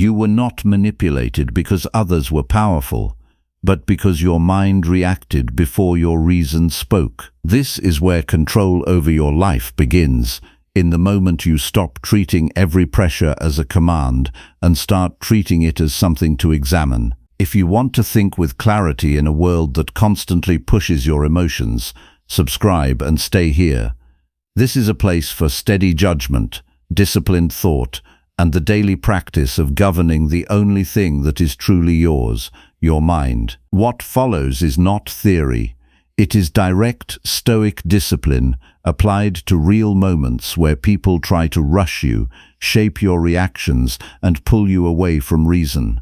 You were not manipulated because others were powerful, but because your mind reacted before your reason spoke. This is where control over your life begins, in the moment you stop treating every pressure as a command and start treating it as something to examine. If you want to think with clarity in a world that constantly pushes your emotions, subscribe and stay here. This is a place for steady judgment, disciplined thought, and the daily practice of governing the only thing that is truly yours, your mind. What follows is not theory. It is direct Stoic discipline applied to real moments where people try to rush you, shape your reactions, and pull you away from reason.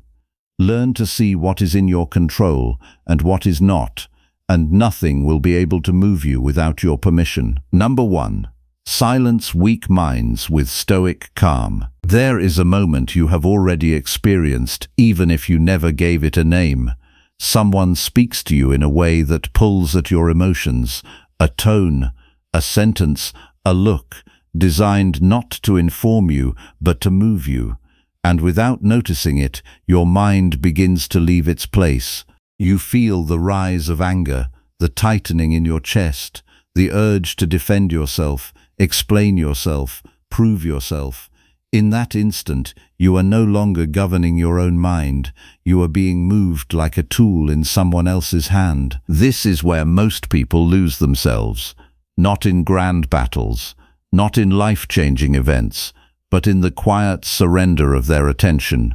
Learn to see what is in your control and what is not, and nothing will be able to move you without your permission. Number 1. Silence weak minds with Stoic calm. There is a moment you have already experienced, even if you never gave it a name. Someone speaks to you in a way that pulls at your emotions, a tone, a sentence, a look, designed not to inform you, but to move you. And without noticing it, your mind begins to leave its place. You feel the rise of anger, the tightening in your chest, the urge to defend yourself, explain yourself, prove yourself. In that instant, you are no longer governing your own mind. You are being moved like a tool in someone else's hand. This is where most people lose themselves. Not in grand battles, not in life-changing events, but in the quiet surrender of their attention.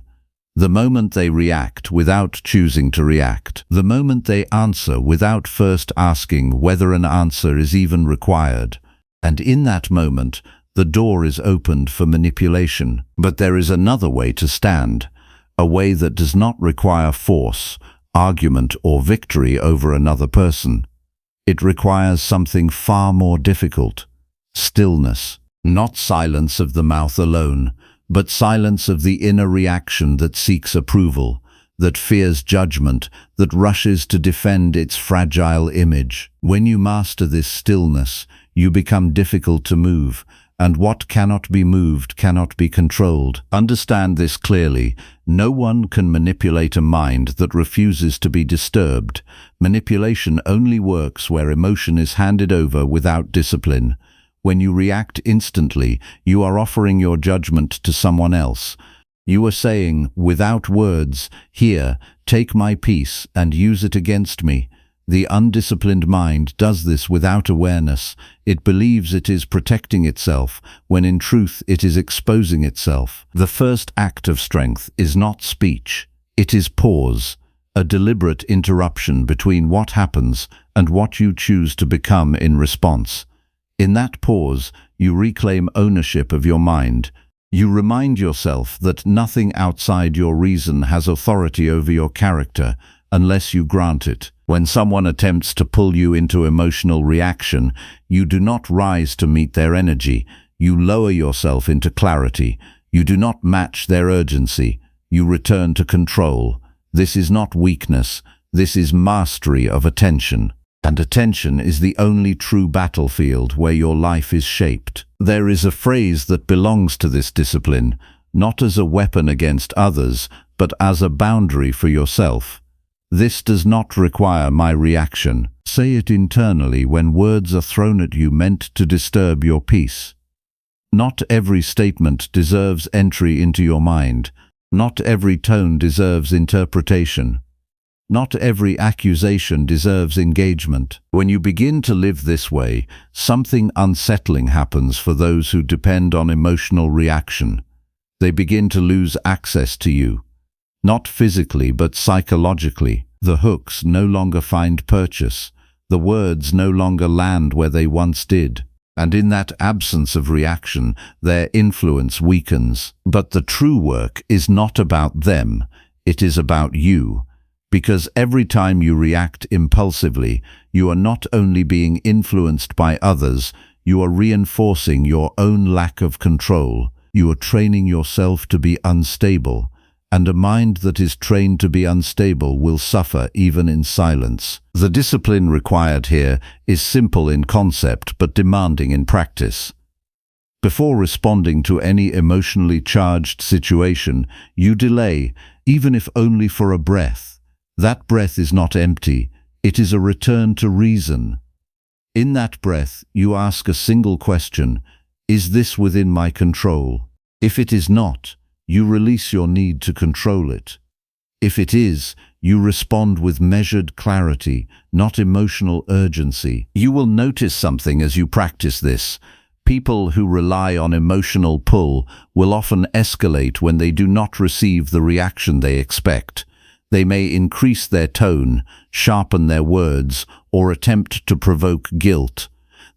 The moment they react without choosing to react. The moment they answer without first asking whether an answer is even required. And in that moment, the door is opened for manipulation. But there is another way to stand, a way that does not require force, argument, or victory over another person. It requires something far more difficult: stillness. Not silence of the mouth alone, but silence of the inner reaction that seeks approval, that fears judgment, that rushes to defend its fragile image. When you master this stillness, you become difficult to move, and what cannot be moved cannot be controlled. Understand this clearly. No one can manipulate a mind that refuses to be disturbed. Manipulation only works where emotion is handed over without discipline. When you react instantly, you are offering your judgment to someone else. You are saying, without words, "Here, take my peace and use it against me." The undisciplined mind does this without awareness. It believes it is protecting itself, when in truth it is exposing itself. The first act of strength is not speech. It is pause, a deliberate interruption between what happens and what you choose to become in response. In that pause, you reclaim ownership of your mind. You remind yourself that nothing outside your reason has authority over your character unless you grant it. When someone attempts to pull you into emotional reaction, you do not rise to meet their energy. You lower yourself into clarity. You do not match their urgency. You return to control. This is not weakness. This is mastery of attention. And attention is the only true battlefield where your life is shaped. There is a phrase that belongs to this discipline, not as a weapon against others, but as a boundary for yourself. This does not require my reaction. Say it internally when words are thrown at you meant to disturb your peace. Not every statement deserves entry into your mind. Not every tone deserves interpretation. Not every accusation deserves engagement. When you begin to live this way, something unsettling happens for those who depend on emotional reaction. They begin to lose access to you. Not physically, but psychologically. The hooks no longer find purchase. The words no longer land where they once did. And in that absence of reaction, their influence weakens. But the true work is not about them. It is about you. Because every time you react impulsively, you are not only being influenced by others, you are reinforcing your own lack of control. You are training yourself to be unstable, and a mind that is trained to be unstable will suffer even in silence. The discipline required here is simple in concept but demanding in practice. Before responding to any emotionally charged situation, you delay, even if only for a breath. That breath is not empty, it is a return to reason. In that breath, you ask a single question: is this within my control? If it is not, you release your need to control it. If it is, you respond with measured clarity, not emotional urgency. You will notice something as you practice this. People who rely on emotional pull will often escalate when they do not receive the reaction they expect. They may increase their tone, sharpen their words, or attempt to provoke guilt.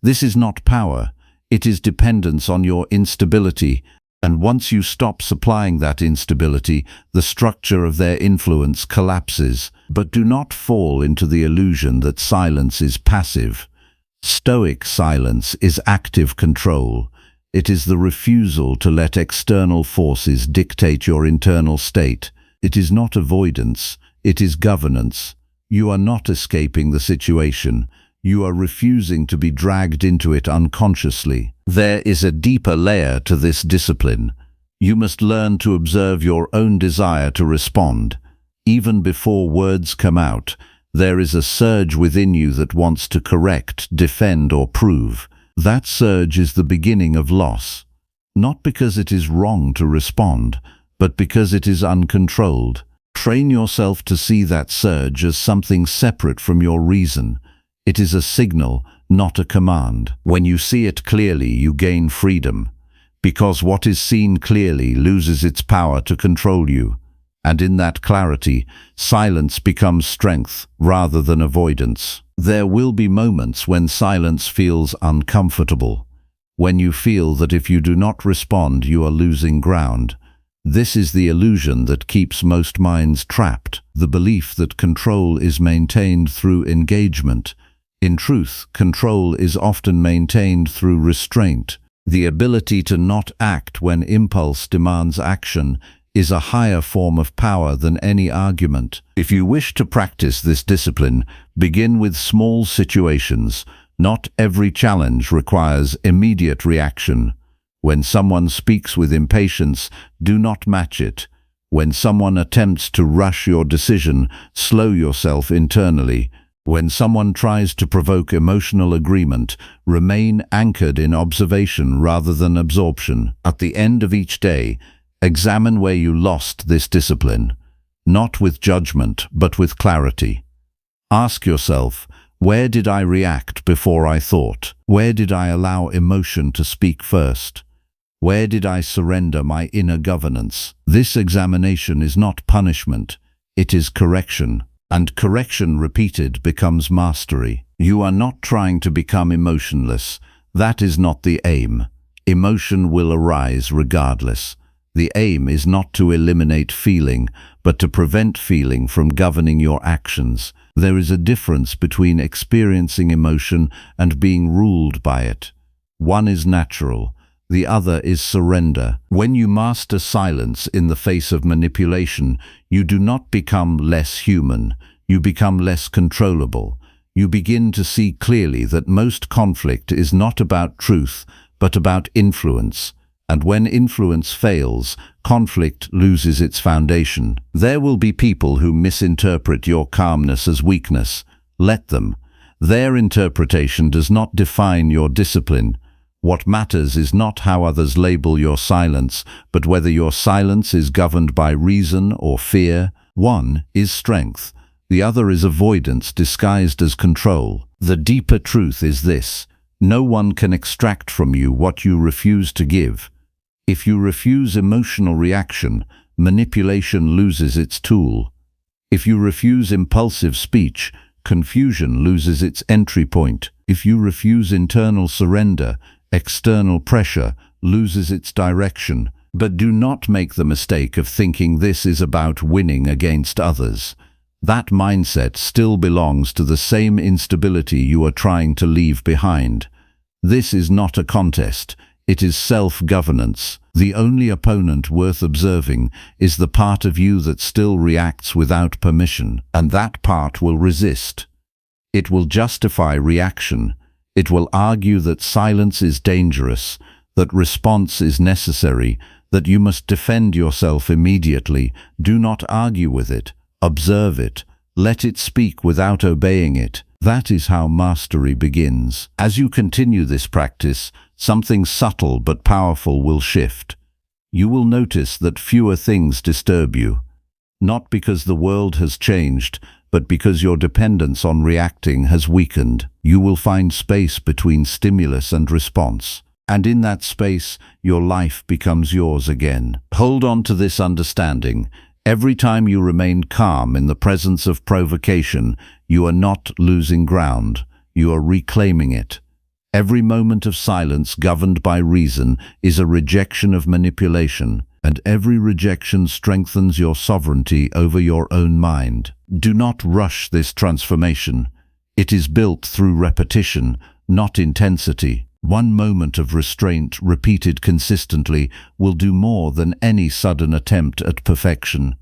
This is not power. It is dependence on your instability, and once you stop supplying that instability, the structure of their influence collapses. But do not fall into the illusion that silence is passive. Stoic silence is active control. It is the refusal to let external forces dictate your internal state. It is not avoidance, it is governance. You are not escaping the situation. You are refusing to be dragged into it unconsciously. There is a deeper layer to this discipline. You must learn to observe your own desire to respond. Even before words come out, there is a surge within you that wants to correct, defend, or prove. That surge is the beginning of loss. Not because it is wrong to respond, but because it is uncontrolled. Train yourself to see that surge as something separate from your reason. It is a signal, not a command. When you see it clearly, you gain freedom, because what is seen clearly loses its power to control you. And in that clarity, silence becomes strength rather than avoidance. There will be moments when silence feels uncomfortable, when you feel that if you do not respond, you are losing ground. This is the illusion that keeps most minds trapped, the belief that control is maintained through engagement. In truth, control is often maintained through restraint. The ability to not act when impulse demands action is a higher form of power than any argument. If you wish to practice this discipline, begin with small situations. Not every challenge requires immediate reaction. When someone speaks with impatience, do not match it. When someone attempts to rush your decision, slow yourself internally. When someone tries to provoke emotional agreement, remain anchored in observation rather than absorption. At the end of each day, examine where you lost this discipline, not with judgment, but with clarity. Ask yourself, where did I react before I thought? Where did I allow emotion to speak first? Where did I surrender my inner governance? This examination is not punishment, it is correction. And correction repeated becomes mastery. You are not trying to become emotionless. That is not the aim. Emotion will arise regardless. The aim is not to eliminate feeling, but to prevent feeling from governing your actions. There is a difference between experiencing emotion and being ruled by it. One is natural. The other is surrender. When you master silence in the face of manipulation, you do not become less human. You become less controllable. You begin to see clearly that most conflict is not about truth, but about influence. And when influence fails, conflict loses its foundation. There will be people who misinterpret your calmness as weakness. Let them. Their interpretation does not define your discipline. What matters is not how others label your silence, but whether your silence is governed by reason or fear. One is strength. The other is avoidance disguised as control. The deeper truth is this: no one can extract from you what you refuse to give. If you refuse emotional reaction, manipulation loses its tool. If you refuse impulsive speech, confusion loses its entry point. If you refuse internal surrender, external pressure loses its direction. But do not make the mistake of thinking this is about winning against others. That mindset still belongs to the same instability you are trying to leave behind. This is not a contest. It is self-governance. The only opponent worth observing is the part of you that still reacts without permission, and that part will resist. It will justify reaction. It will argue that silence is dangerous, that response is necessary, that you must defend yourself immediately. Do not argue with it. Observe it. Let it speak without obeying it. That is how mastery begins. As you continue this practice, something subtle but powerful will shift. You will notice that fewer things disturb you, not because the world has changed, but because your dependence on reacting has weakened. You will find space between stimulus and response. And in that space, your life becomes yours again. Hold on to this understanding. Every time you remain calm in the presence of provocation, you are not losing ground. You are reclaiming it. Every moment of silence governed by reason is a rejection of manipulation, and every rejection strengthens your sovereignty over your own mind. Do not rush this transformation. It is built through repetition, not intensity. One moment of restraint repeated consistently will do more than any sudden attempt at perfection.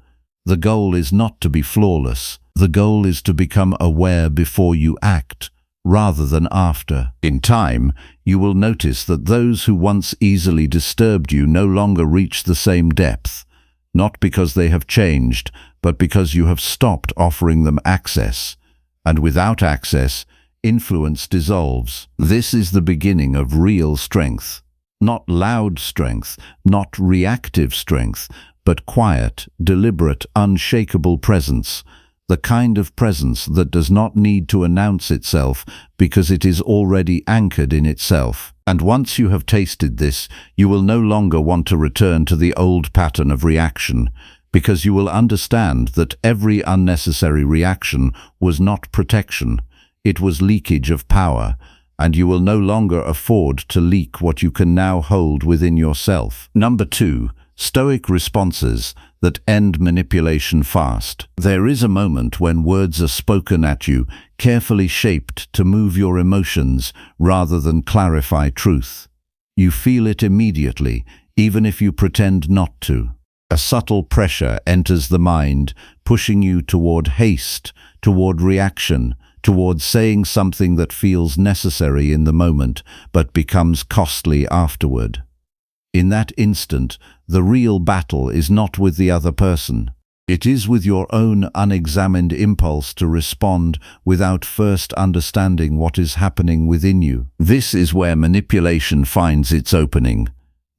The goal is not to be flawless. The goal is to become aware before you act, rather than after. In time, you will notice that those who once easily disturbed you no longer reach the same depth, not because they have changed, but because you have stopped offering them access. And without access, influence dissolves. This is the beginning of real strength. Not loud strength, not reactive strength, but quiet, deliberate, unshakable presence. The kind of presence that does not need to announce itself because it is already anchored in itself. And once you have tasted this, you will no longer want to return to the old pattern of reaction, because you will understand that every unnecessary reaction was not protection. It was leakage of power, and you will no longer afford to leak what you can now hold within yourself. Number 2. Stoic responses that end manipulation fast. There is a moment when words are spoken at you, carefully shaped to move your emotions rather than clarify truth. You feel it immediately, even if you pretend not to. A subtle pressure enters the mind, pushing you toward haste, toward reaction, toward saying something that feels necessary in the moment, but becomes costly afterward. In that instant, the real battle is not with the other person. It is with your own unexamined impulse to respond without first understanding what is happening within you. This is where manipulation finds its opening,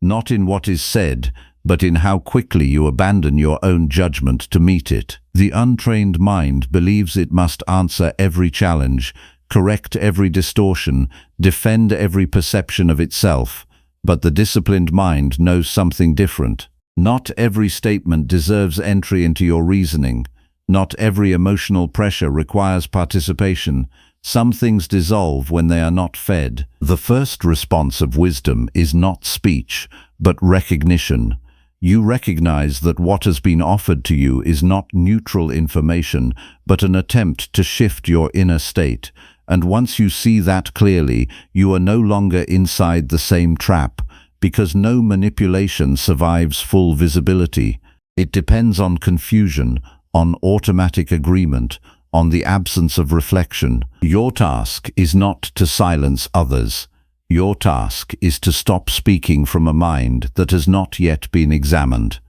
not in what is said, but in how quickly you abandon your own judgment to meet it. The untrained mind believes it must answer every challenge, correct every distortion, defend every perception of itself. But the disciplined mind knows something different. Not every statement deserves entry into your reasoning. Not every emotional pressure requires participation. Some things dissolve when they are not fed. The first response of wisdom is not speech, but recognition. You recognize that what has been offered to you is not neutral information, but an attempt to shift your inner state. And once you see that clearly, you are no longer inside the same trap, because no manipulation survives full visibility. It depends on confusion, on automatic agreement, on the absence of reflection. Your task is not to silence others. Your task is to stop speaking from a mind that has not yet been examined.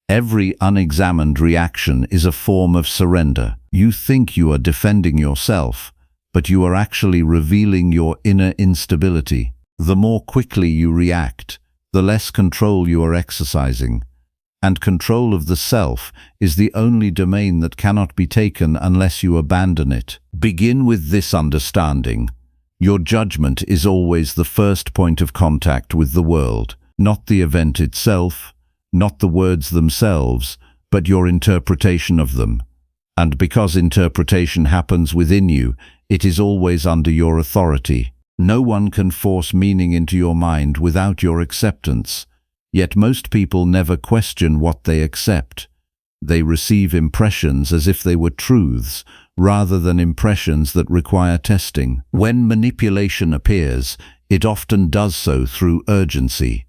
Every unexamined reaction is a form of surrender. You think you are defending yourself, but you are actually revealing your inner instability. The more quickly you react, the less control you are exercising. And control of the self is the only domain that cannot be taken unless you abandon it. Begin with this understanding. Your judgment is always the first point of contact with the world, not the event itself, not the words themselves, but your interpretation of them. And because interpretation happens within you, it is always under your authority. No one can force meaning into your mind without your acceptance. Yet most people never question what they accept. They receive impressions as if they were truths, rather than impressions that require testing. When manipulation appears, it often does so through urgency.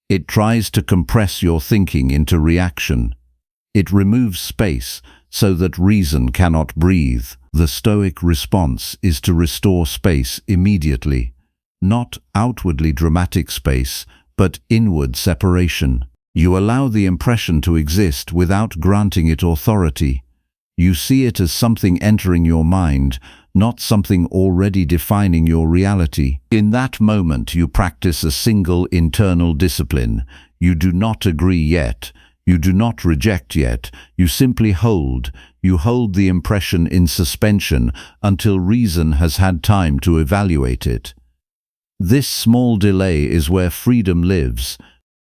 It tries to compress your thinking into reaction. It removes space so that reason cannot breathe. The Stoic response is to restore space immediately. not outwardly dramatic space, but inward separation. You allow the impression to exist without granting it authority. You see it as something entering your mind, not something already defining your reality. In that moment, you practice a single internal discipline. You do not agree yet. You do not reject yet. You simply hold. You hold the impression in suspension until reason has had time to evaluate it. This small delay is where freedom lives,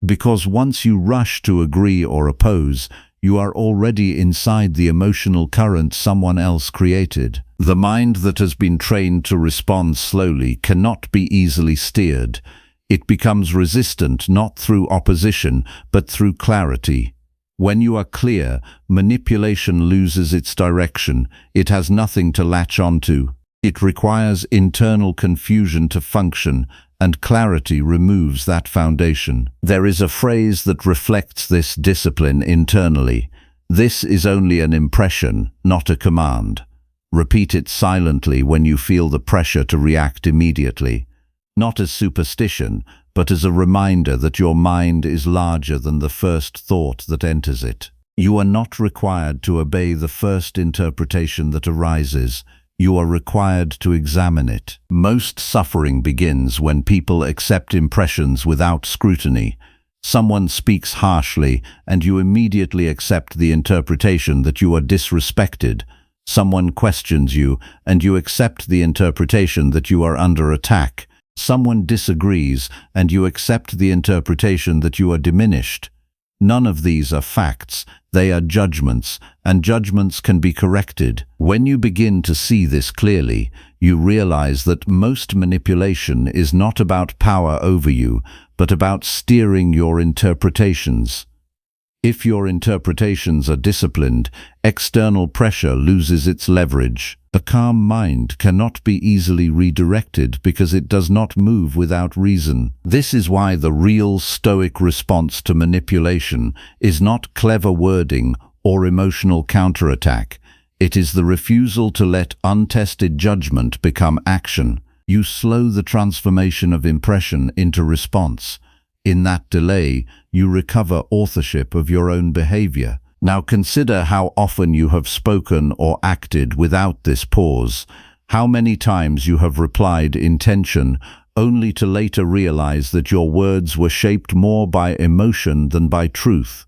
because once you rush to agree or oppose, you are already inside the emotional current someone else created. The mind that has been trained to respond slowly cannot be easily steered. It becomes resistant not through opposition, but through clarity. When you are clear, manipulation loses its direction. It has nothing to latch onto. It requires internal confusion to function, and clarity removes that foundation. There is a phrase that reflects this discipline internally. This is only an impression, not a command. Repeat it silently when you feel the pressure to react immediately, not as superstition, but as a reminder that your mind is larger than the first thought that enters it. You are not required to obey the first interpretation that arises. You are required to examine it. Most suffering begins when people accept impressions without scrutiny. Someone speaks harshly, and you immediately accept the interpretation that you are disrespected. Someone questions you, and you accept the interpretation that you are under attack. Someone disagrees, and you accept the interpretation that you are diminished. None of these are facts, they are judgments, and judgments can be corrected. When you begin to see this clearly, you realize that most manipulation is not about power over you, but about steering your interpretations. If your interpretations are disciplined, external pressure loses its leverage. A calm mind cannot be easily redirected because it does not move without reason. This is why the real Stoic response to manipulation is not clever wording or emotional counterattack. It is the refusal to let untested judgment become action. You slow the transformation of impression into response. In that delay, you recover authorship of your own behavior. Now consider how often you have spoken or acted without this pause. How many times you have replied intention, only to later realize that your words were shaped more by emotion than by truth.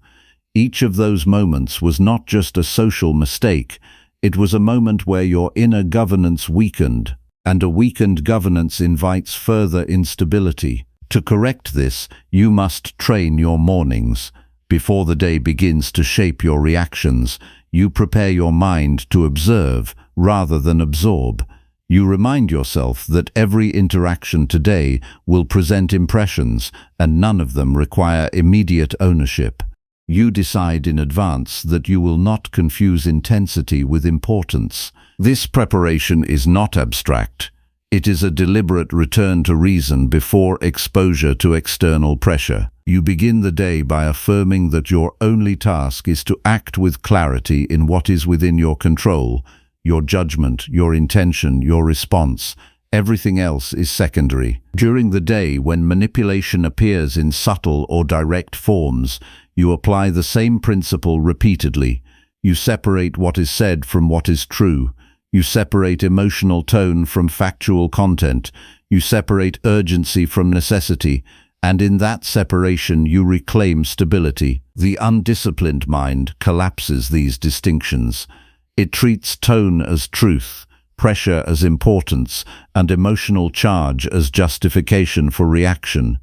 Each of those moments was not just a social mistake. It was a moment where your inner governance weakened, and a weakened governance invites further instability. To correct this, you must train your mornings. Before the day begins to shape your reactions, you prepare your mind to observe rather than absorb. You remind yourself that every interaction today will present impressions, and none of them require immediate ownership. You decide in advance that you will not confuse intensity with importance. This preparation is not abstract. It is a deliberate return to reason before exposure to external pressure. You begin the day by affirming that your only task is to act with clarity in what is within your control, your judgment, your intention, your response. Everything else is secondary. During the day, when manipulation appears in subtle or direct forms, you apply the same principle repeatedly. You separate what is said from what is true. You separate emotional tone from factual content. You separate urgency from necessity. And in that separation you reclaim stability. The undisciplined mind collapses these distinctions. It treats tone as truth, pressure as importance, and emotional charge as justification for reaction.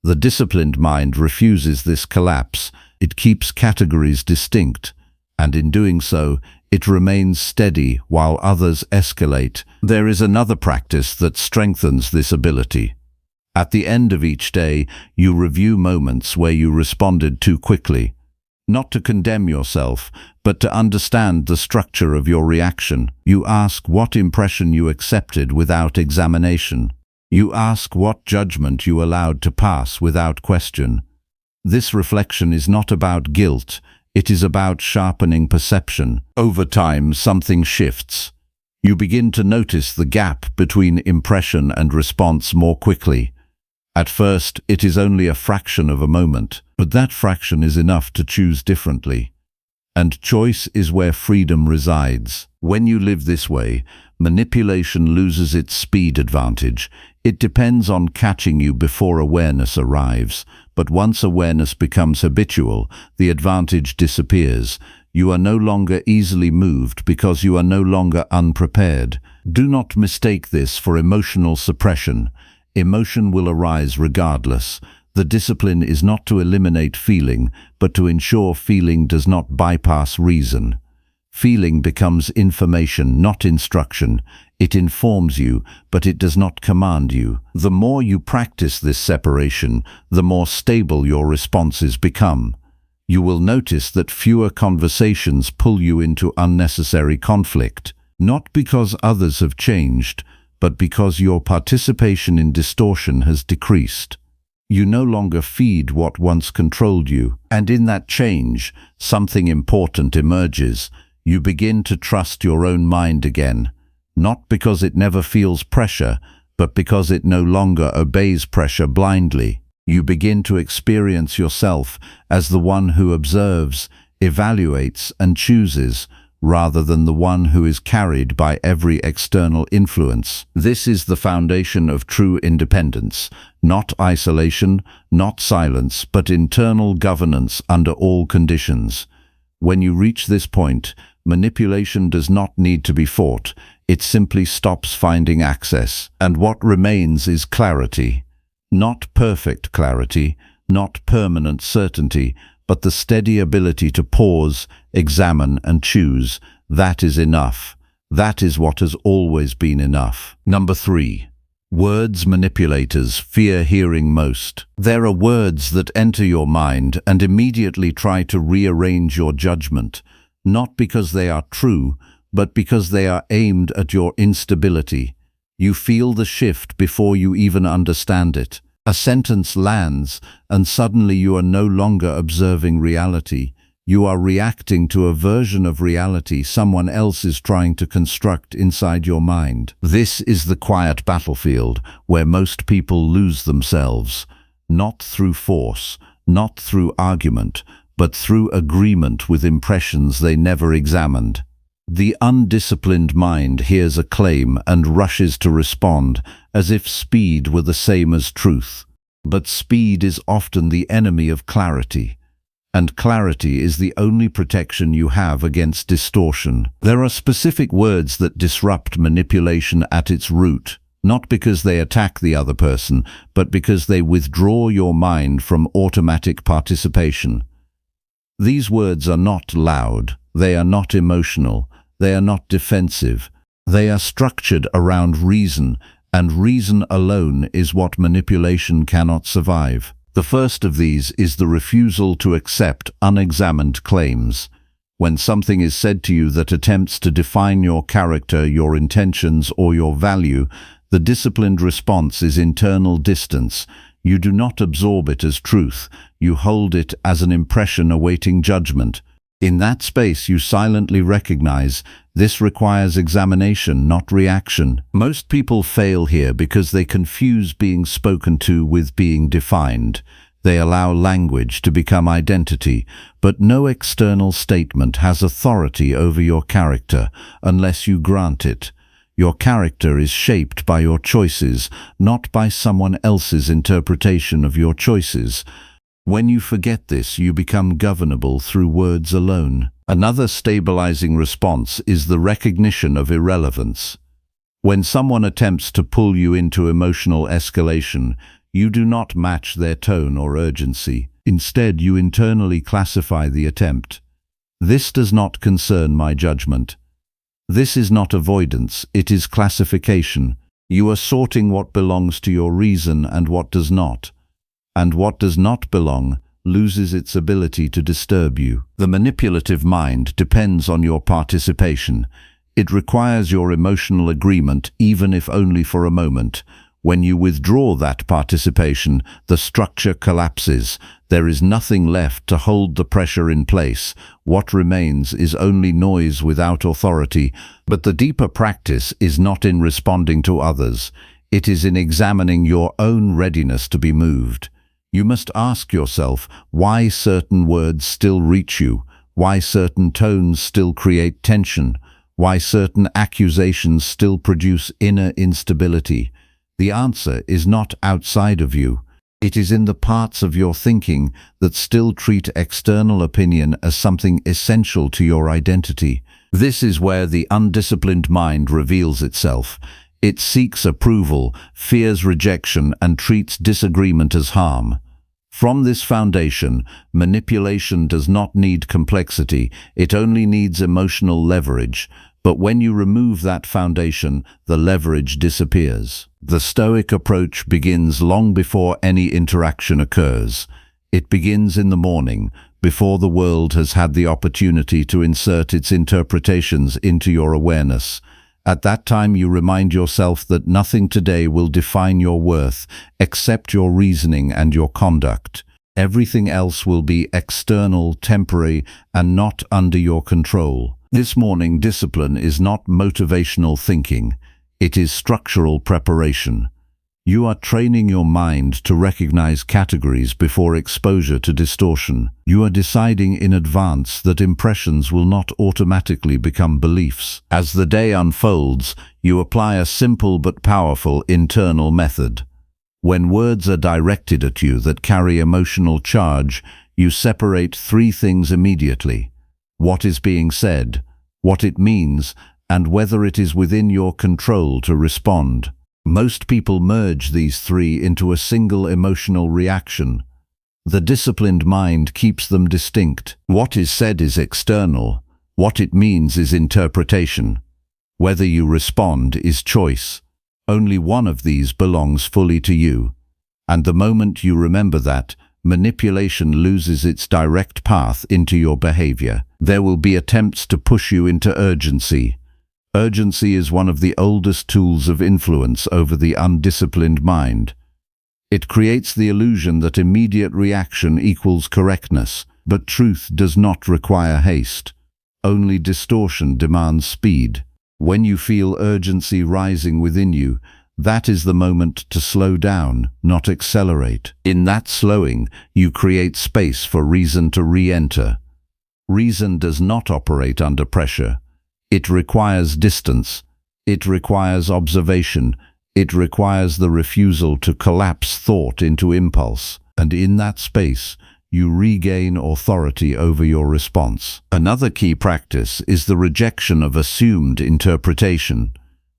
The disciplined mind refuses this collapse. It keeps categories distinct, and in doing so, it remains steady while others escalate. There is another practice that strengthens this ability. At the end of each day, you review moments where you responded too quickly. Not to condemn yourself, but to understand the structure of your reaction. You ask what impression you accepted without examination. You ask what judgment you allowed to pass without question. This reflection is not about guilt. It is about sharpening perception. Over time, something shifts. You begin to notice the gap between impression and response more quickly. At first, it is only a fraction of a moment, but that fraction is enough to choose differently. And choice is where freedom resides. When you live this way, manipulation loses its speed advantage. It depends on catching you before awareness arrives. But once awareness becomes habitual, the advantage disappears. You are no longer easily moved because you are no longer unprepared. Do not mistake this for emotional suppression. Emotion will arise regardless. The discipline is not to eliminate feeling, but to ensure feeling does not bypass reason. Feeling becomes information, not instruction. It informs you, but it does not command you. The more you practice this separation, the more stable your responses become. You will notice that fewer conversations pull you into unnecessary conflict, not because others have changed, but because your participation in distortion has decreased. You no longer feed what once controlled you, and in that change, something important emerges. You begin to trust your own mind again, not because it never feels pressure, but because it no longer obeys pressure blindly. You begin to experience yourself as the one who observes, evaluates, and chooses, rather than the one who is carried by every external influence. This is the foundation of true independence, not isolation, not silence, but internal governance under all conditions. When you reach this point, manipulation does not need to be fought. It simply stops finding access, and what remains is clarity. Not perfect clarity, not permanent certainty, but the steady ability to pause, examine, and choose. That is enough. That is what has always been enough. Number 3. Words manipulators fear hearing most. There are words that enter your mind and immediately try to rearrange your judgment, not because they are true, but because they are aimed at your instability. You feel the shift before you even understand it. A sentence lands, and suddenly you are no longer observing reality. You are reacting to a version of reality someone else is trying to construct inside your mind. This is the quiet battlefield where most people lose themselves, not through force, not through argument, but through agreement with impressions they never examined. The undisciplined mind hears a claim and rushes to respond as if speed were the same as truth. But speed is often the enemy of clarity, and clarity is the only protection you have against distortion. There are specific words that disrupt manipulation at its root, not because they attack the other person, but because they withdraw your mind from automatic participation. These words are not loud, they are not emotional, they are not defensive. They are structured around reason, and reason alone is what manipulation cannot survive. The first of these is the refusal to accept unexamined claims. When something is said to you that attempts to define your character, your intentions, or your value, the disciplined response is internal distance. You do not absorb it as truth. You hold it as an impression awaiting judgment. In that space, you silently recognize this requires examination, not reaction. Most people fail here because they confuse being spoken to with being defined. They allow language to become identity, but no external statement has authority over your character unless you grant it. Your character is shaped by your choices, not by someone else's interpretation of your choices. When you forget this, you become governable through words alone. Another stabilizing response is the recognition of irrelevance. When someone attempts to pull you into emotional escalation, you do not match their tone or urgency. Instead, you internally classify the attempt. This does not concern my judgment. This is not avoidance, it is classification. You are sorting what belongs to your reason and what does not. And what does not belong loses its ability to disturb you. The manipulative mind depends on your participation. It requires your emotional agreement, even if only for a moment. When you withdraw that participation, the structure collapses. There is nothing left to hold the pressure in place. What remains is only noise without authority. But the deeper practice is not in responding to others. It is in examining your own readiness to be moved. You must ask yourself why certain words still reach you, why certain tones still create tension, why certain accusations still produce inner instability. The answer is not outside of you. It is in the parts of your thinking that still treat external opinion as something essential to your identity. This is where the undisciplined mind reveals itself. It seeks approval, fears rejection, and treats disagreement as harm. From this foundation, manipulation does not need complexity, it only needs emotional leverage. But when you remove that foundation, the leverage disappears. The Stoic approach begins long before any interaction occurs. It begins in the morning, before the world has had the opportunity to insert its interpretations into your awareness. At that time you remind yourself that nothing today will define your worth except your reasoning and your conduct. Everything else will be external, temporary, and not under your control. This morning discipline is not motivational thinking. It is structural preparation. You are training your mind to recognize categories before exposure to distortion. You are deciding in advance that impressions will not automatically become beliefs. As the day unfolds, you apply a simple but powerful internal method. When words are directed at you that carry emotional charge, you separate three things immediately: what is being said, what it means, and whether it is within your control to respond. Most people merge these three into a single emotional reaction. The disciplined mind keeps them distinct. What is said is external. What it means is interpretation. Whether you respond is choice. Only one of these belongs fully to you. And the moment you remember that, manipulation loses its direct path into your behavior. There will be attempts to push you into urgency. Urgency is one of the oldest tools of influence over the undisciplined mind. It creates the illusion that immediate reaction equals correctness, but truth does not require haste. Only distortion demands speed. When you feel urgency rising within you, that is the moment to slow down, not accelerate. In that slowing, you create space for reason to re-enter. Reason does not operate under pressure. It requires distance. It requires observation. It requires the refusal to collapse thought into impulse. And in that space, you regain authority over your response. Another key practice is the rejection of assumed interpretation.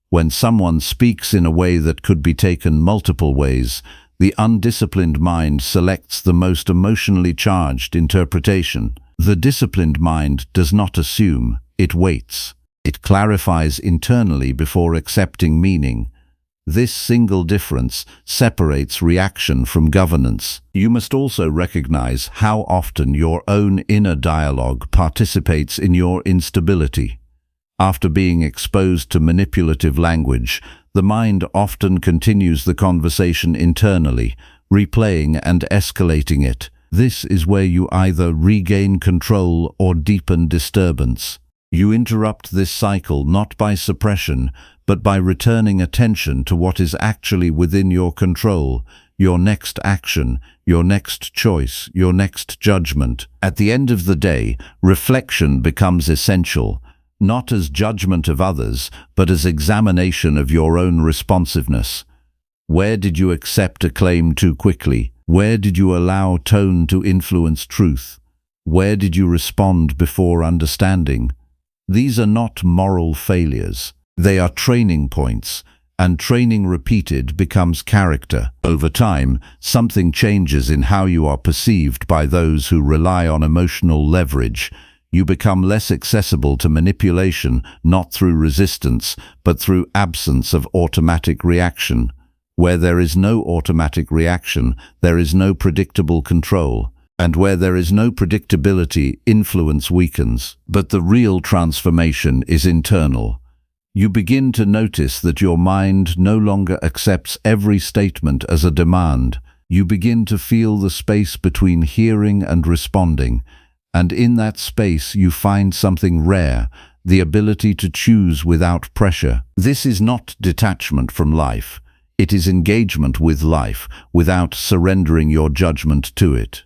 When someone speaks in a way that could be taken multiple ways, the undisciplined mind selects the most emotionally charged interpretation. The disciplined mind does not assume, it waits. It clarifies internally before accepting meaning. This single difference separates reaction from governance. You must also recognize how often your own inner dialogue participates in your instability. After being exposed to manipulative language, the mind often continues the conversation internally, replaying and escalating it. This is where you either regain control or deepen disturbance. You interrupt this cycle not by suppression, but by returning attention to what is actually within your control, your next action, your next choice, your next judgment. At the end of the day, reflection becomes essential, not as judgment of others, but as examination of your own responsiveness. Where did you accept a claim too quickly? Where did you allow tone to influence truth? Where did you respond before understanding? These are not moral failures. They are training points, and training repeated becomes character. Over time, something changes in how you are perceived by those who rely on emotional leverage. You become less accessible to manipulation, not through resistance, but through absence of automatic reaction. Where there is no automatic reaction, there is no predictable control. And where there is no predictability, influence weakens. But the real transformation is internal. You begin to notice that your mind no longer accepts every statement as a demand. You begin to feel the space between hearing and responding, and in that space you find something rare, the ability to choose without pressure. This is not detachment from life. It is engagement with life without surrendering your judgment to it.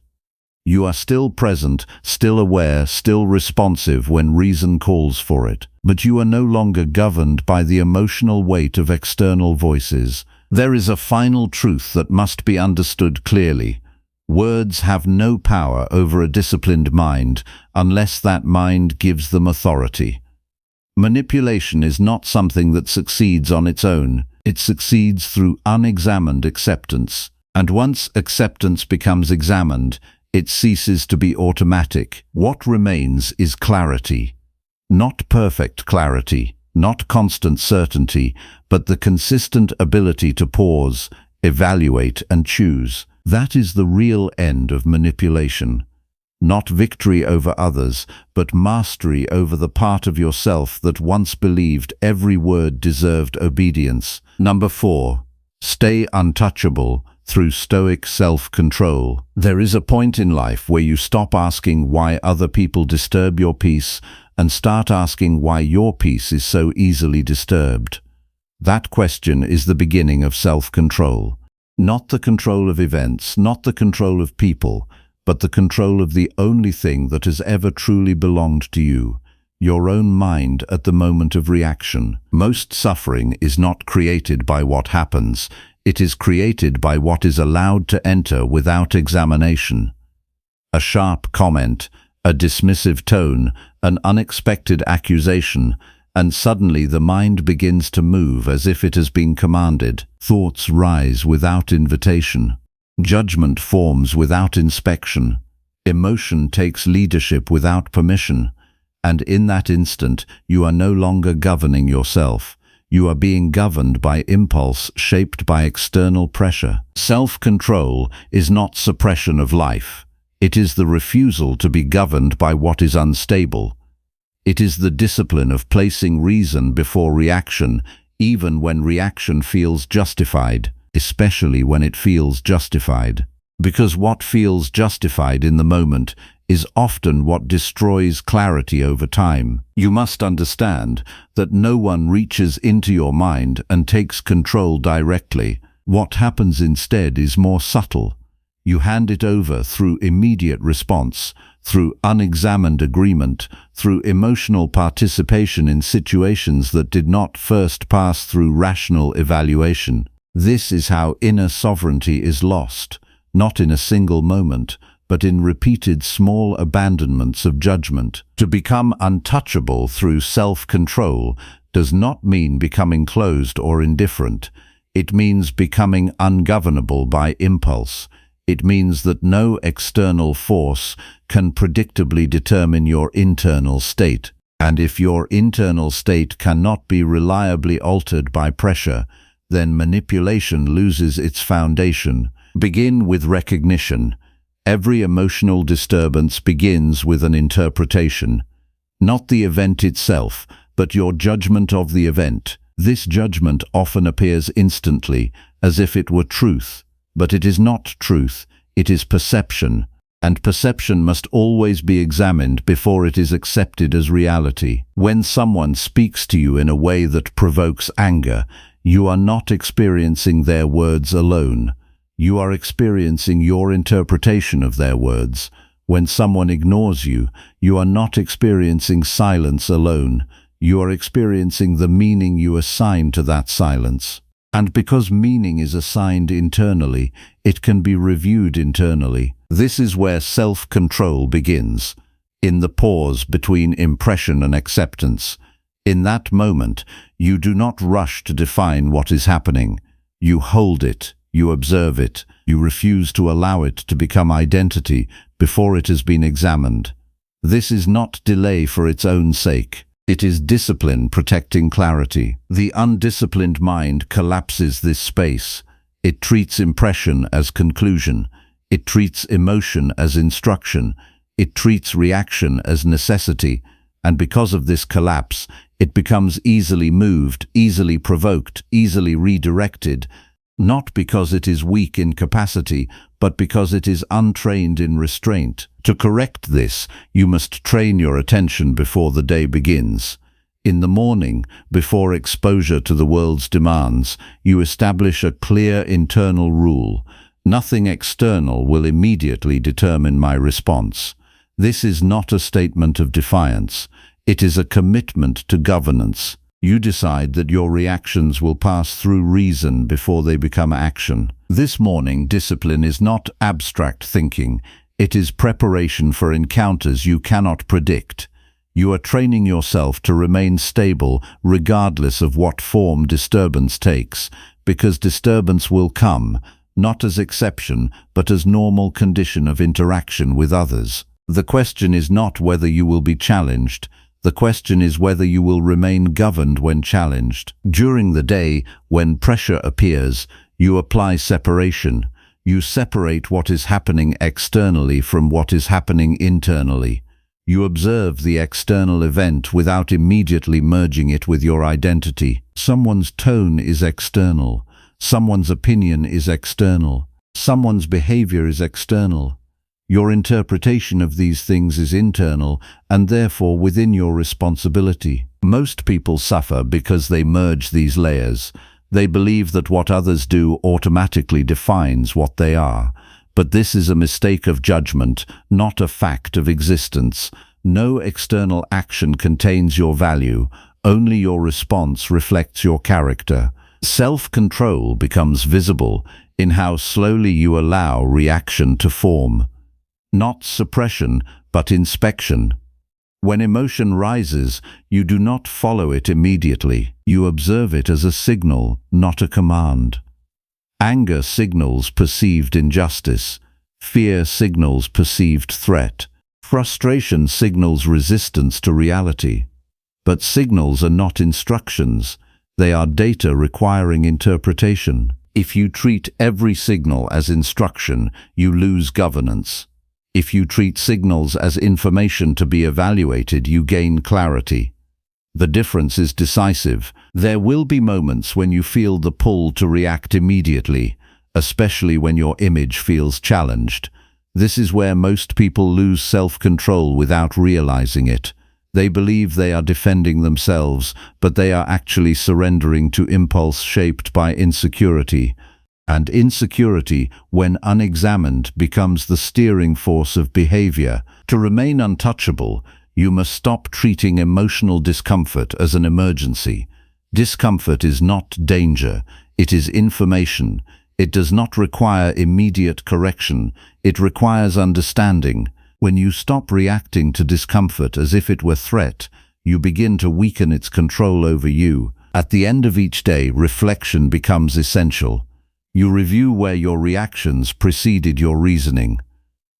You are still present, still aware, still responsive when reason calls for it, but you are no longer governed by the emotional weight of external voices. There is a final truth that must be understood clearly. Words have no power over a disciplined mind unless that mind gives them authority. Manipulation is not something that succeeds on its own. It succeeds through unexamined acceptance. And once acceptance becomes examined, it ceases to be automatic. What remains is clarity. Not perfect clarity, not constant certainty, but the consistent ability to pause, evaluate, and choose. That is the real end of manipulation. Not victory over others, but mastery over the part of yourself that once believed every word deserved obedience. Number 4. Stay untouchable through Stoic self-control. There is a point in life where you stop asking why other people disturb your peace and start asking why your peace is so easily disturbed. That question is the beginning of self-control. Not the control of events, not the control of people, but the control of the only thing that has ever truly belonged to you, your own mind at the moment of reaction. Most suffering is not created by what happens. It is created by what is allowed to enter without examination. A sharp comment, a dismissive tone, an unexpected accusation, and suddenly the mind begins to move as if it has been commanded. Thoughts rise without invitation. Judgment forms without inspection. Emotion takes leadership without permission. And in that instant, you are no longer governing yourself. You are being governed by impulse shaped by external pressure. Self-control is not suppression of life. It is the refusal to be governed by what is unstable. It is the discipline of placing reason before reaction, even when reaction feels justified, especially when it feels justified. Because what feels justified in the moment is often what destroys clarity over time. You must understand that no one reaches into your mind and takes control directly. What happens instead is more subtle. You hand it over through immediate response, through unexamined agreement, through emotional participation in situations that did not first pass through rational evaluation. This is how inner sovereignty is lost, not in a single moment, but in repeated small abandonments of judgment. To become untouchable through self-control does not mean becoming closed or indifferent. It means becoming ungovernable by impulse. It means that no external force can predictably determine your internal state. And if your internal state cannot be reliably altered by pressure, then manipulation loses its foundation. Begin with recognition. Every emotional disturbance begins with an interpretation. Not the event itself, but your judgment of the event. This judgment often appears instantly, as if it were truth. But it is not truth, it is perception, and perception must always be examined before it is accepted as reality. When someone speaks to you in a way that provokes anger, you are not experiencing their words alone. You are experiencing your interpretation of their words. When someone ignores you, you are not experiencing silence alone. You are experiencing the meaning you assign to that silence. And because meaning is assigned internally, it can be reviewed internally. This is where self-control begins, in the pause between impression and acceptance. In that moment, you do not rush to define what is happening. You hold it, you observe it, you refuse to allow it to become identity before it has been examined. This is not delay for its own sake. It is discipline protecting clarity. The undisciplined mind collapses this space. It treats impression as conclusion. It treats emotion as instruction. It treats reaction as necessity. and because of this collapse, it becomes easily moved, easily provoked, easily redirected, not because it is weak in capacity, but because it is untrained in restraint. To correct this, you must train your attention before the day begins. In the morning, before exposure to the world's demands, you establish a clear internal rule. Nothing external will immediately determine my response. This is not a statement of defiance. It is a commitment to governance. You decide that your reactions will pass through reason before they become action. This morning discipline is not abstract thinking. It is preparation for encounters you cannot predict. You are training yourself to remain stable regardless of what form disturbance takes, because disturbance will come, not as exception, but as normal condition of interaction with others. The question is not whether you will be challenged. The question is whether you will remain governed when challenged. During the day, when pressure appears, you apply separation. You separate what is happening externally from what is happening internally. You observe the external event without immediately merging it with your identity. Someone's tone is external. Someone's opinion is external. Someone's behavior is external. Your interpretation of these things is internal and therefore within your responsibility. Most people suffer because they merge these layers. They believe that what others do automatically defines what they are. But this is a mistake of judgment, not a fact of existence. No external action contains your value. Only your response reflects your character. Self-control becomes visible in how slowly you allow reaction to form. Not suppression, but inspection. When emotion rises, you do not follow it immediately. You observe it as a signal, not a command. Anger signals perceived injustice. Fear signals perceived threat. Frustration signals resistance to reality. But signals are not instructions. They are data requiring interpretation. If you treat every signal as instruction, you lose governance. If you treat signals as information to be evaluated, you gain clarity. The difference is decisive. There will be moments when you feel the pull to react immediately, especially when your image feels challenged. This is where most people lose self-control without realizing it. They believe they are defending themselves, but they are actually surrendering to impulse shaped by insecurity. And insecurity, when unexamined, becomes the steering force of behavior. To remain untouchable, you must stop treating emotional discomfort as an emergency. Discomfort is not danger, it is information. It does not require immediate correction, it requires understanding. When you stop reacting to discomfort as if it were threat, you begin to weaken its control over you. At the end of each day, reflection becomes essential. You review where your reactions preceded your reasoning.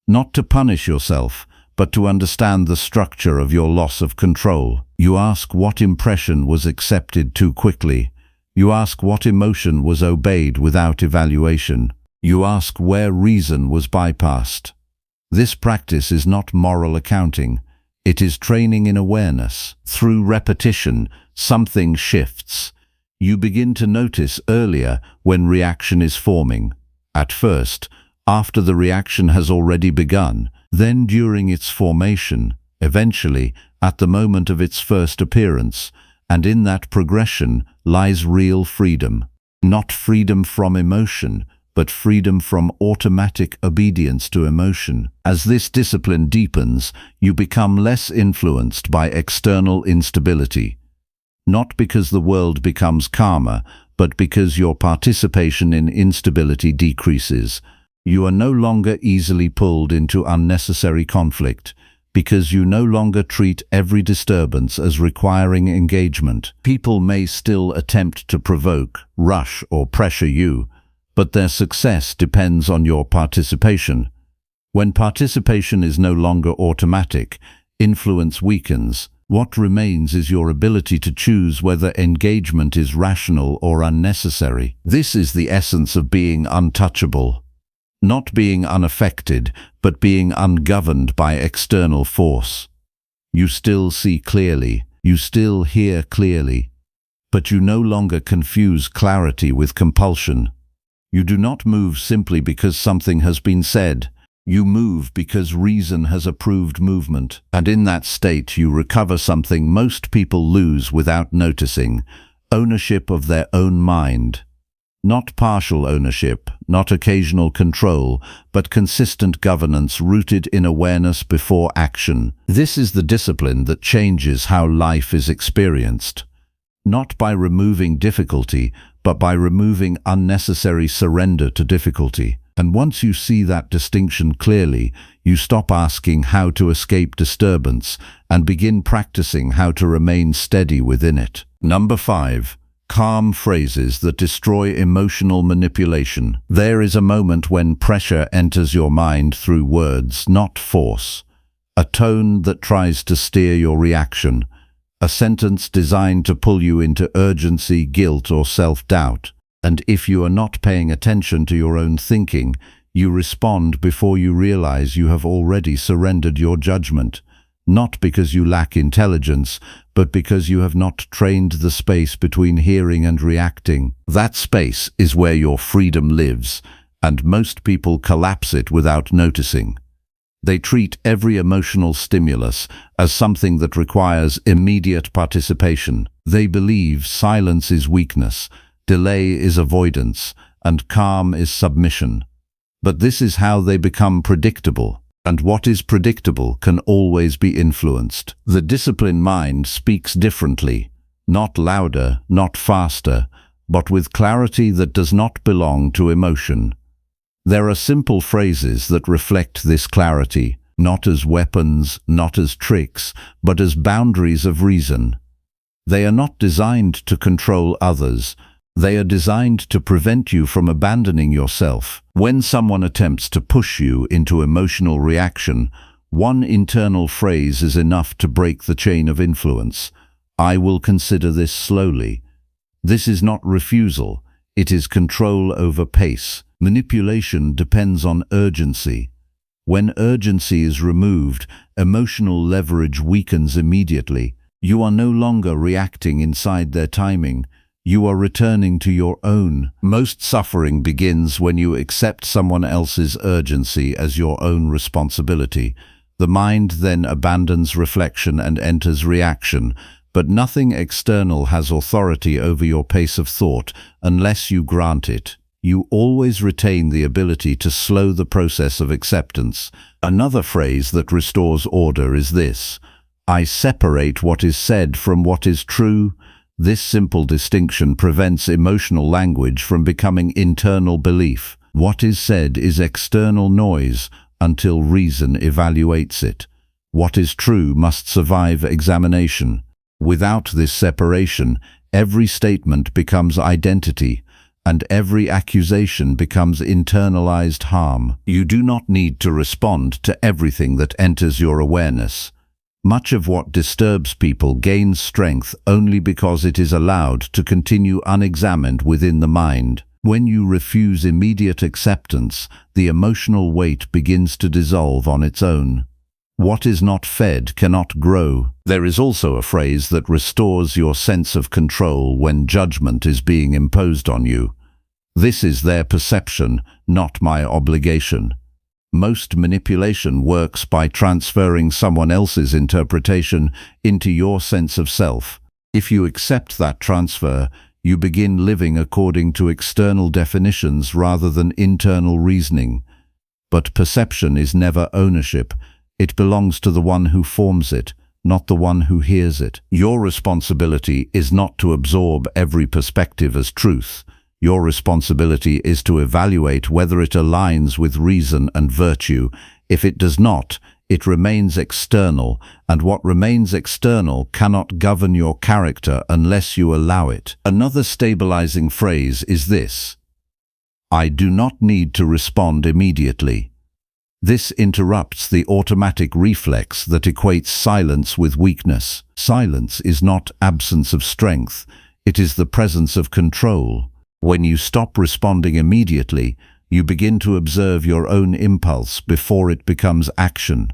Not to punish yourself, but to understand the structure of your loss of control. You ask what impression was accepted too quickly. You ask what emotion was obeyed without evaluation. You ask where reason was bypassed. This practice is not moral accounting. It is training in awareness. Through repetition, something shifts. You begin to notice earlier when reaction is forming. At first, after the reaction has already begun, then during its formation, eventually at the moment of its first appearance, and in that progression lies real freedom. Not freedom from emotion, but freedom from automatic obedience to emotion. As this discipline deepens, you become less influenced by external instability. Not because the world becomes calmer, but because your participation in instability decreases. You are no longer easily pulled into unnecessary conflict, because you no longer treat every disturbance as requiring engagement. People may still attempt to provoke, rush, or pressure you, but their success depends on your participation. When participation is no longer automatic, influence weakens. What remains is your ability to choose whether engagement is rational or unnecessary. This is the essence of being untouchable. Not being unaffected, but being ungoverned by external force. You still see clearly, you still hear clearly, but you no longer confuse clarity with compulsion. You do not move simply because something has been said. You move because reason has approved movement, and in that state you recover something most people lose without noticing: ownership of their own mind. Not partial ownership, not occasional control, but consistent governance rooted in awareness before action. This is the discipline that changes how life is experienced. Not by removing difficulty, but by removing unnecessary surrender to difficulty. And once you see that distinction clearly, you stop asking how to escape disturbance and begin practicing how to remain steady within it. Number 5. Calm phrases that destroy emotional manipulation. There is a moment when pressure enters your mind through words, not force. A tone that tries to steer your reaction. A sentence designed to pull you into urgency, guilt, or self-doubt. And if you are not paying attention to your own thinking, you respond before you realize you have already surrendered your judgment. Not because you lack intelligence, but because you have not trained the space between hearing and reacting. That space is where your freedom lives, and most people collapse it without noticing. They treat every emotional stimulus as something that requires immediate participation. They believe silence is weakness, delay is avoidance, and calm is submission. But this is how they become predictable. And what is predictable can always be influenced. The disciplined mind speaks differently, not louder, not faster, but with clarity that does not belong to emotion. There are simple phrases that reflect this clarity, not as weapons, not as tricks, but as boundaries of reason. They are not designed to control others. They are designed to prevent you from abandoning yourself. When someone attempts to push you into emotional reaction, one internal phrase is enough to break the chain of influence. I will consider this slowly. This is not refusal. It is control over pace. Manipulation depends on urgency. When urgency is removed, emotional leverage weakens immediately. You are no longer reacting inside their timing. You are returning to your own. Most suffering begins when you accept someone else's urgency as your own responsibility. The mind then abandons reflection and enters reaction, but nothing external has authority over your pace of thought unless you grant it. You always retain the ability to slow the process of acceptance. Another phrase that restores order is this: I separate what is said from what is true. This simple distinction prevents emotional language from becoming internal belief. What is said is external noise until reason evaluates it. What is true must survive examination. Without this separation, every statement becomes identity, and every accusation becomes internalized harm. You do not need to respond to everything that enters your awareness. Much of what disturbs people gains strength only because it is allowed to continue unexamined within the mind. When you refuse immediate acceptance, the emotional weight begins to dissolve on its own. What is not fed cannot grow. There is also a phrase that restores your sense of control when judgment is being imposed on you. This is their perception, not my obligation. Most manipulation works by transferring someone else's interpretation into your sense of self. If you accept that transfer, you begin living according to external definitions rather than internal reasoning. But perception is never ownership. It belongs to the one who forms it, not the one who hears it. Your responsibility is not to absorb every perspective as truth. Your responsibility is to evaluate whether it aligns with reason and virtue. If it does not, it remains external, and what remains external cannot govern your character unless you allow it. Another stabilizing phrase is this: I do not need to respond immediately. This interrupts the automatic reflex that equates silence with weakness. Silence is not absence of strength, it is the presence of control. When you stop responding immediately, you begin to observe your own impulse before it becomes action.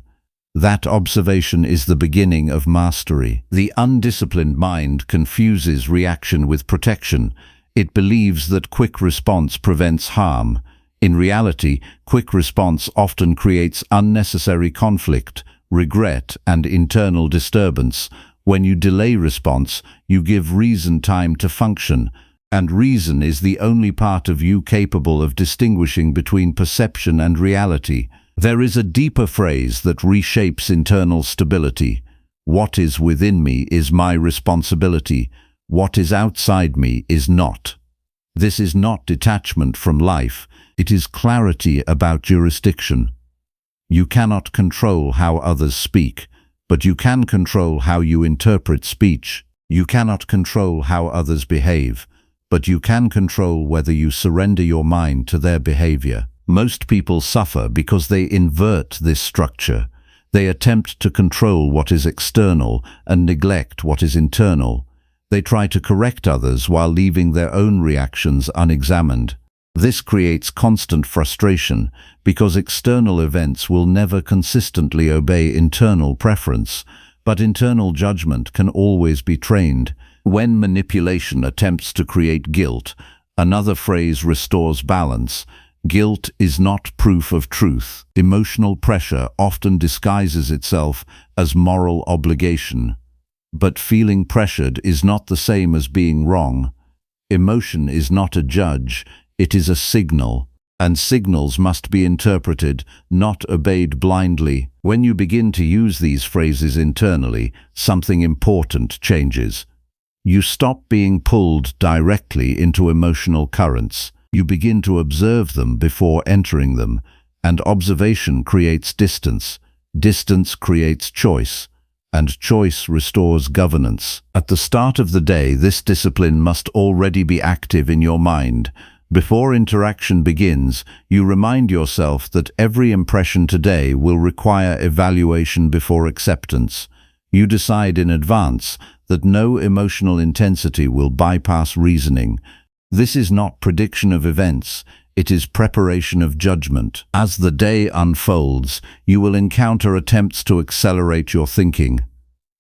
That observation is the beginning of mastery. The undisciplined mind confuses reaction with protection. It believes that quick response prevents harm. In reality, quick response often creates unnecessary conflict, regret, and internal disturbance. When you delay response, you give reason time to function, and reason is the only part of you capable of distinguishing between perception and reality. There is a deeper phrase that reshapes internal stability. What is within me is my responsibility. What is outside me is not. This is not detachment from life. It is clarity about jurisdiction. You cannot control how others speak, but you can control how you interpret speech. You cannot control how others behave, but you can control whether you surrender your mind to their behavior. Most people suffer because they invert this structure. They attempt to control what is external and neglect what is internal. They try to correct others while leaving their own reactions unexamined. This creates constant frustration because external events will never consistently obey internal preference, but internal judgment can always be trained. When manipulation attempts to create guilt, another phrase restores balance. Guilt is not proof of truth. Emotional pressure often disguises itself as moral obligation. But feeling pressured is not the same as being wrong. Emotion is not a judge, it is a signal, and signals must be interpreted, not obeyed blindly. When you begin to use these phrases internally, something important changes. You stop being pulled directly into emotional currents. You begin to observe them before entering them, and observation creates distance. Distance creates choice, and choice restores governance. At the start of the day, this discipline must already be active in your mind. Before interaction begins, you remind yourself that every impression today will require evaluation before acceptance. You decide in advance that no emotional intensity will bypass reasoning. This is not prediction of events, it is preparation of judgment. As the day unfolds, you will encounter attempts to accelerate your thinking.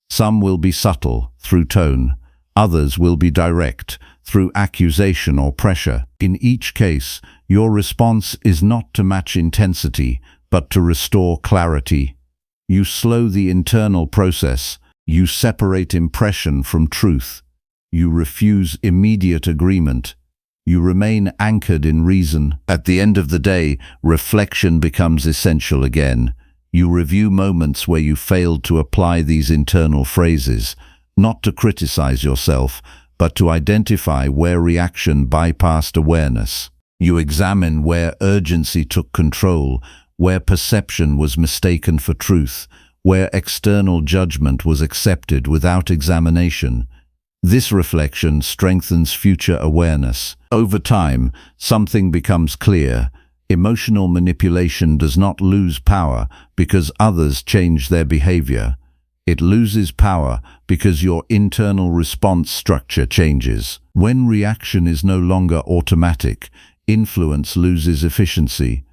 Some will be subtle, through tone. Others will be direct, through accusation or pressure. In each case, your response is not to match intensity, but to restore clarity. You slow the internal process. You separate impression from truth. You refuse immediate agreement. You remain anchored in reason. At the end of the day, reflection becomes essential again. You review moments where you failed to apply these internal phrases, not to criticize yourself, but to identify where reaction bypassed awareness. You examine where urgency took control, where perception was mistaken for truth, where external judgment was accepted without examination. This reflection strengthens future awareness. Over time, something becomes clear. Emotional manipulation does not lose power because others change their behavior. It loses power because your internal response structure changes. When reaction is no longer automatic, influence loses efficiency.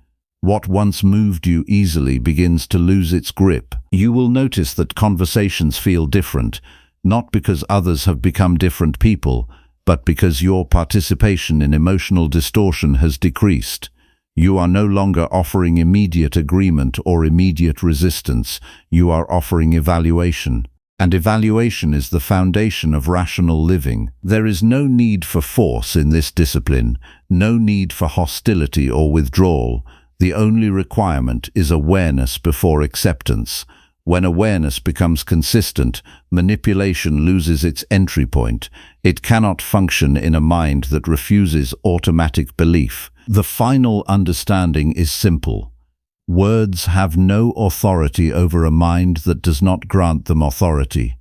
What once moved you easily begins to lose its grip. You will notice that conversations feel different, not because others have become different people, but because your participation in emotional distortion has decreased. You are no longer offering immediate agreement or immediate resistance. You are offering evaluation. And evaluation is the foundation of rational living. There is no need for force in this discipline, no need for hostility or withdrawal. The only requirement is awareness before acceptance. When awareness becomes consistent, manipulation loses its entry point. It cannot function in a mind that refuses automatic belief. The final understanding is simple. Words have no authority over a mind that does not grant them authority.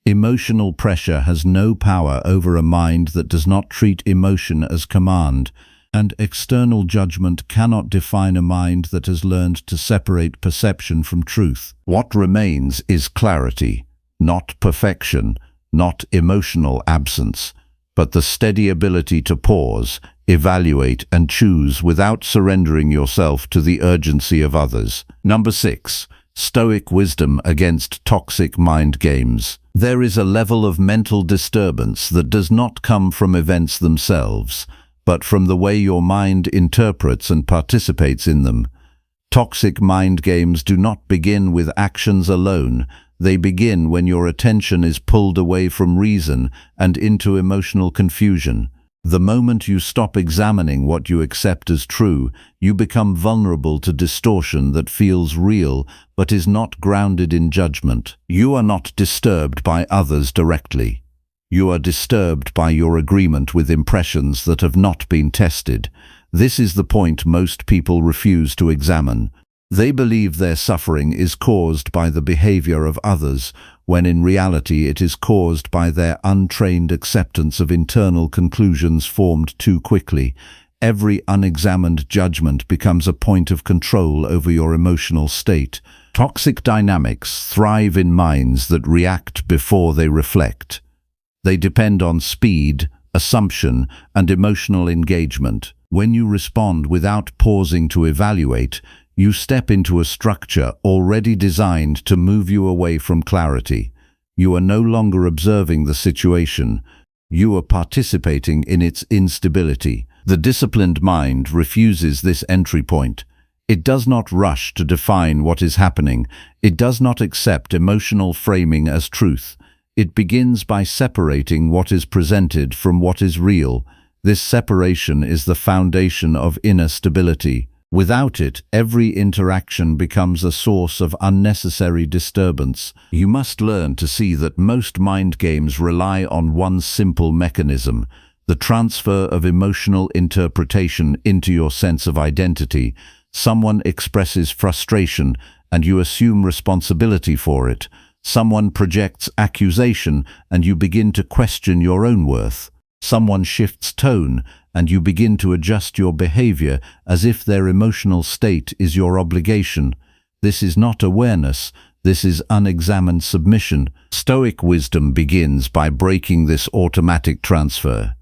Emotional pressure has no power over a mind that does not treat emotion as command. And external judgment cannot define a mind that has learned to separate perception from truth. What remains is clarity, not perfection, not emotional absence, but the steady ability to pause, evaluate, and choose without surrendering yourself to the urgency of others. Number 6. Stoic wisdom against toxic mind games. There is a level of mental disturbance that does not come from events themselves, but from the way your mind interprets and participates in them. Toxic mind games do not begin with actions alone. They begin when your attention is pulled away from reason and into emotional confusion. The moment you stop examining what you accept as true, you become vulnerable to distortion that feels real but is not grounded in judgment. You are not disturbed by others directly. You are disturbed by your agreement with impressions that have not been tested. This is the point most people refuse to examine. They believe their suffering is caused by the behavior of others, when in reality it is caused by their untrained acceptance of internal conclusions formed too quickly. Every unexamined judgment becomes a point of control over your emotional state. Toxic dynamics thrive in minds that react before they reflect. They depend on speed, assumption, and emotional engagement. When you respond without pausing to evaluate, you step into a structure already designed to move you away from clarity. You are no longer observing the situation. You are participating in its instability. The disciplined mind refuses this entry point. It does not rush to define what is happening. It does not accept emotional framing as truth. It begins by separating what is presented from what is real. This separation is the foundation of inner stability. Without it, every interaction becomes a source of unnecessary disturbance. You must learn to see that most mind games rely on one simple mechanism: the transfer of emotional interpretation into your sense of identity. Someone expresses frustration, and you assume responsibility for it. Someone projects accusation, and you begin to question your own worth. Someone shifts tone, and you begin to adjust your behavior as if their emotional state is your obligation. This is not awareness. This is unexamined submission. Stoic wisdom begins by breaking this automatic transfer.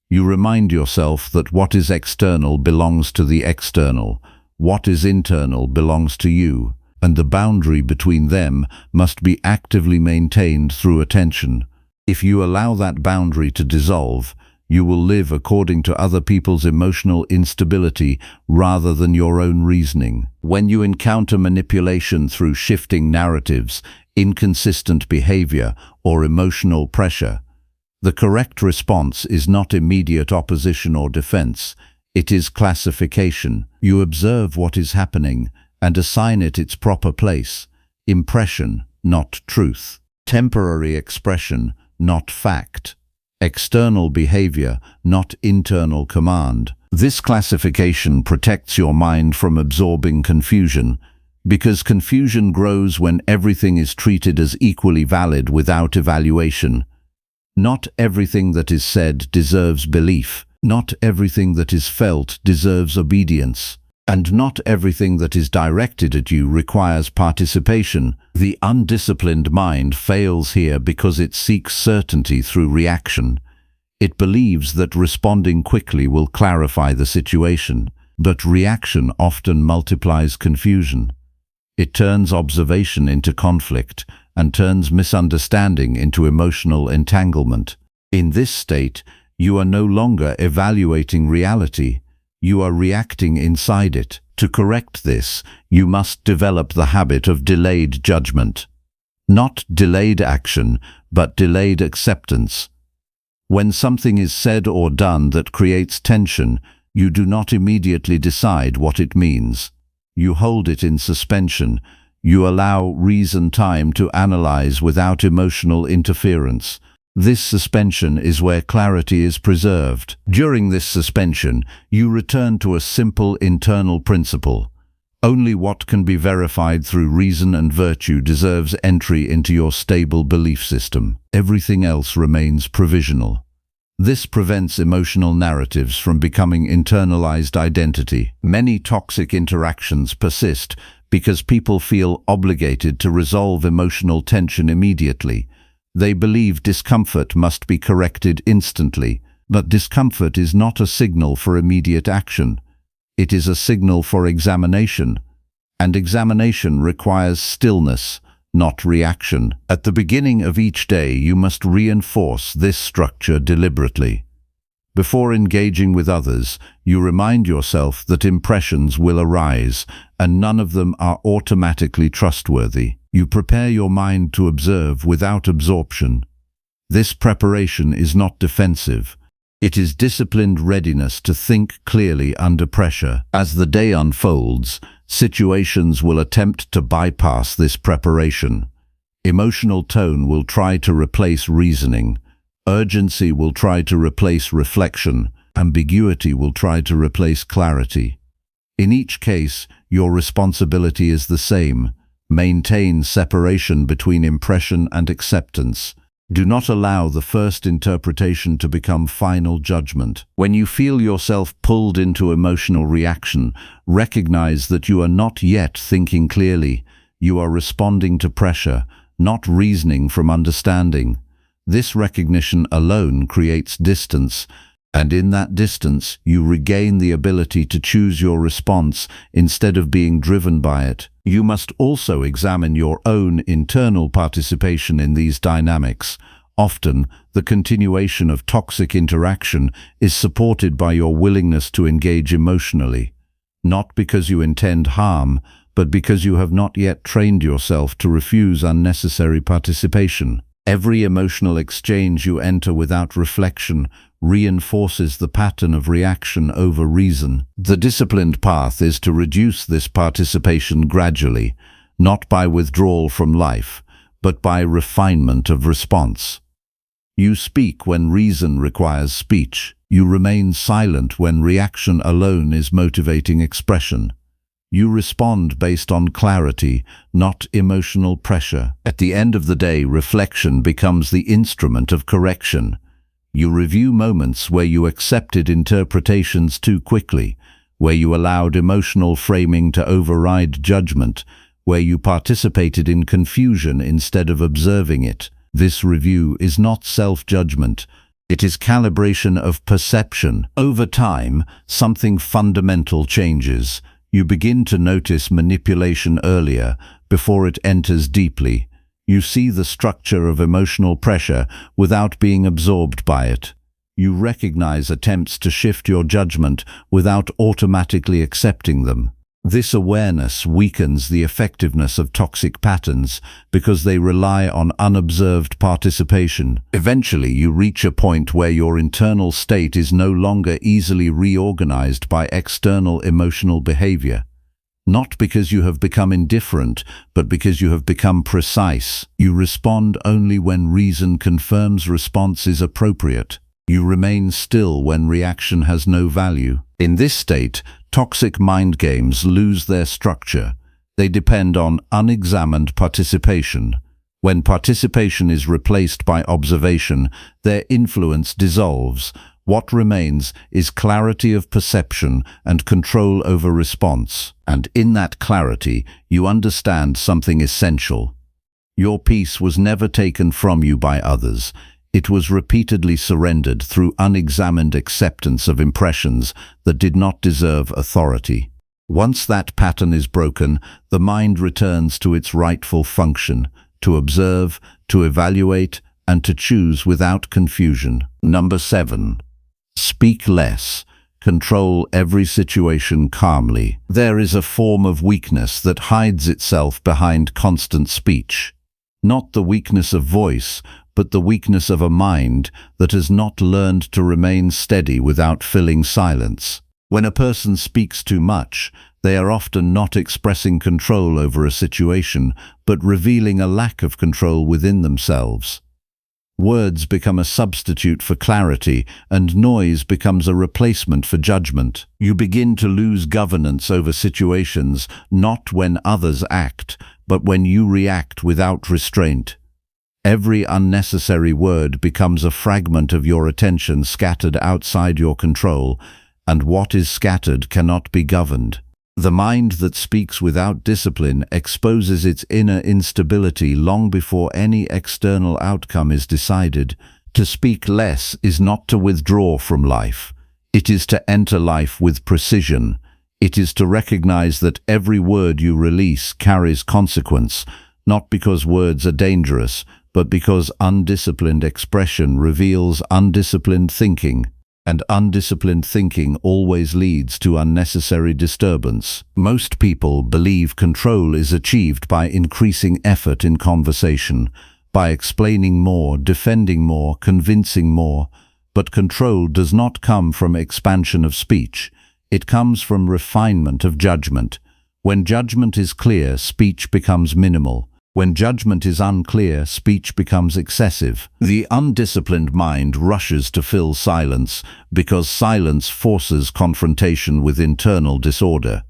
You remind yourself that what is external belongs to the external. What is internal belongs to you, and the boundary between them must be actively maintained through attention. If you allow that boundary to dissolve, you will live according to other people's emotional instability rather than your own reasoning. When you encounter manipulation through shifting narratives, inconsistent behavior, or emotional pressure, the correct response is not immediate opposition or defense. It is classification. You observe what is happening and assign it its proper place. Impression, not truth. Temporary expression, not fact. External behavior, not internal command. This classification protects your mind from absorbing confusion, because confusion grows when everything is treated as equally valid without evaluation. Not everything that is said deserves belief. Not everything that is felt deserves obedience. And not everything that is directed at you requires participation. The undisciplined mind fails here because it seeks certainty through reaction. It believes that responding quickly will clarify the situation, but reaction often multiplies confusion. It turns observation into conflict and turns misunderstanding into emotional entanglement. In this state, you are no longer evaluating reality. You are reacting inside it. To correct this, you must develop the habit of delayed judgment. Not delayed action, but delayed acceptance. When something is said or done that creates tension, you do not immediately decide what it means. You hold it in suspension. You allow reason time to analyze without emotional interference. This suspension is where clarity is preserved. During this suspension, you return to a simple internal principle. Only what can be verified through reason and virtue deserves entry into your stable belief system. Everything else remains provisional. This prevents emotional narratives from becoming internalized identity. Many toxic interactions persist because people feel obligated to resolve emotional tension immediately. They believe discomfort must be corrected instantly, but discomfort is not a signal for immediate action. It is a signal for examination. and examination requires stillness, not reaction. At the beginning of each day, you must reinforce this structure deliberately. Before engaging with others, you remind yourself that impressions will arise, and none of them are automatically trustworthy. You prepare your mind to observe without absorption. This preparation is not defensive. It is disciplined readiness to think clearly under pressure. As the day unfolds, situations will attempt to bypass this preparation. Emotional tone will try to replace reasoning. Urgency will try to replace reflection. Ambiguity will try to replace clarity. In each case, your responsibility is the same. Maintain separation between impression and acceptance. Do not allow the first interpretation to become final judgment. When you feel yourself pulled into emotional reaction, recognize that you are not yet thinking clearly. You are responding to pressure, not reasoning from understanding. This recognition alone creates distance, and in that distance, you regain the ability to choose your response instead of being driven by it. You must also examine your own internal participation in these dynamics. Often, the continuation of toxic interaction is supported by your willingness to engage emotionally, not because you intend harm, but because you have not yet trained yourself to refuse unnecessary participation. Every emotional exchange you enter without reflection reinforces the pattern of reaction over reason. The disciplined path is to reduce this participation gradually, not by withdrawal from life, but by refinement of response. You speak when reason requires speech. You remain silent when reaction alone is motivating expression. You respond based on clarity, not emotional pressure. At the end of the day, reflection becomes the instrument of correction. You review moments where you accepted interpretations too quickly, where you allowed emotional framing to override judgment, where you participated in confusion instead of observing it. This review is not self-judgment. It is calibration of perception. Over time, something fundamental changes. You begin to notice manipulation earlier, before it enters deeply. You see the structure of emotional pressure without being absorbed by it. You recognize attempts to shift your judgment without automatically accepting them. This awareness weakens the effectiveness of toxic patterns because they rely on unobserved participation. Eventually, you reach a point where your internal state is no longer easily reorganized by external emotional behavior. Not because you have become indifferent, but because you have become precise. You respond only when reason confirms response is appropriate. You remain still when reaction has no value. In this state, toxic mind games lose their structure. They depend on unexamined participation. When participation is replaced by observation, their influence dissolves. What remains is clarity of perception and control over response. And in that clarity, you understand something essential. Your peace was never taken from you by others. It was repeatedly surrendered through unexamined acceptance of impressions that did not deserve authority. Once that pattern is broken, the mind returns to its rightful function, to observe, to evaluate, and to choose without confusion. Number 7. Speak less. Control every situation calmly. There is a form of weakness that hides itself behind constant speech. Not the weakness of voice, but the weakness of a mind that has not learned to remain steady without filling silence. When a person speaks too much, they are often not expressing control over a situation, but revealing a lack of control within themselves. Words become a substitute for clarity, and noise becomes a replacement for judgment. You begin to lose governance over situations, not when others act, but when you react without restraint. Every unnecessary word becomes a fragment of your attention scattered outside your control, and what is scattered cannot be governed. The mind that speaks without discipline exposes its inner instability long before any external outcome is decided. To speak less is not to withdraw from life. It is to enter life with precision. It is to recognize that every word you release carries consequence, not because words are dangerous, but because undisciplined expression reveals undisciplined thinking, and undisciplined thinking always leads to unnecessary disturbance. Most people believe control is achieved by increasing effort in conversation, by explaining more, defending more, convincing more, but control does not come from expansion of speech. It comes from refinement of judgment. When judgment is clear, speech becomes minimal. When judgment is unclear, speech becomes excessive. The undisciplined mind rushes to fill silence because silence forces confrontation with internal disorder.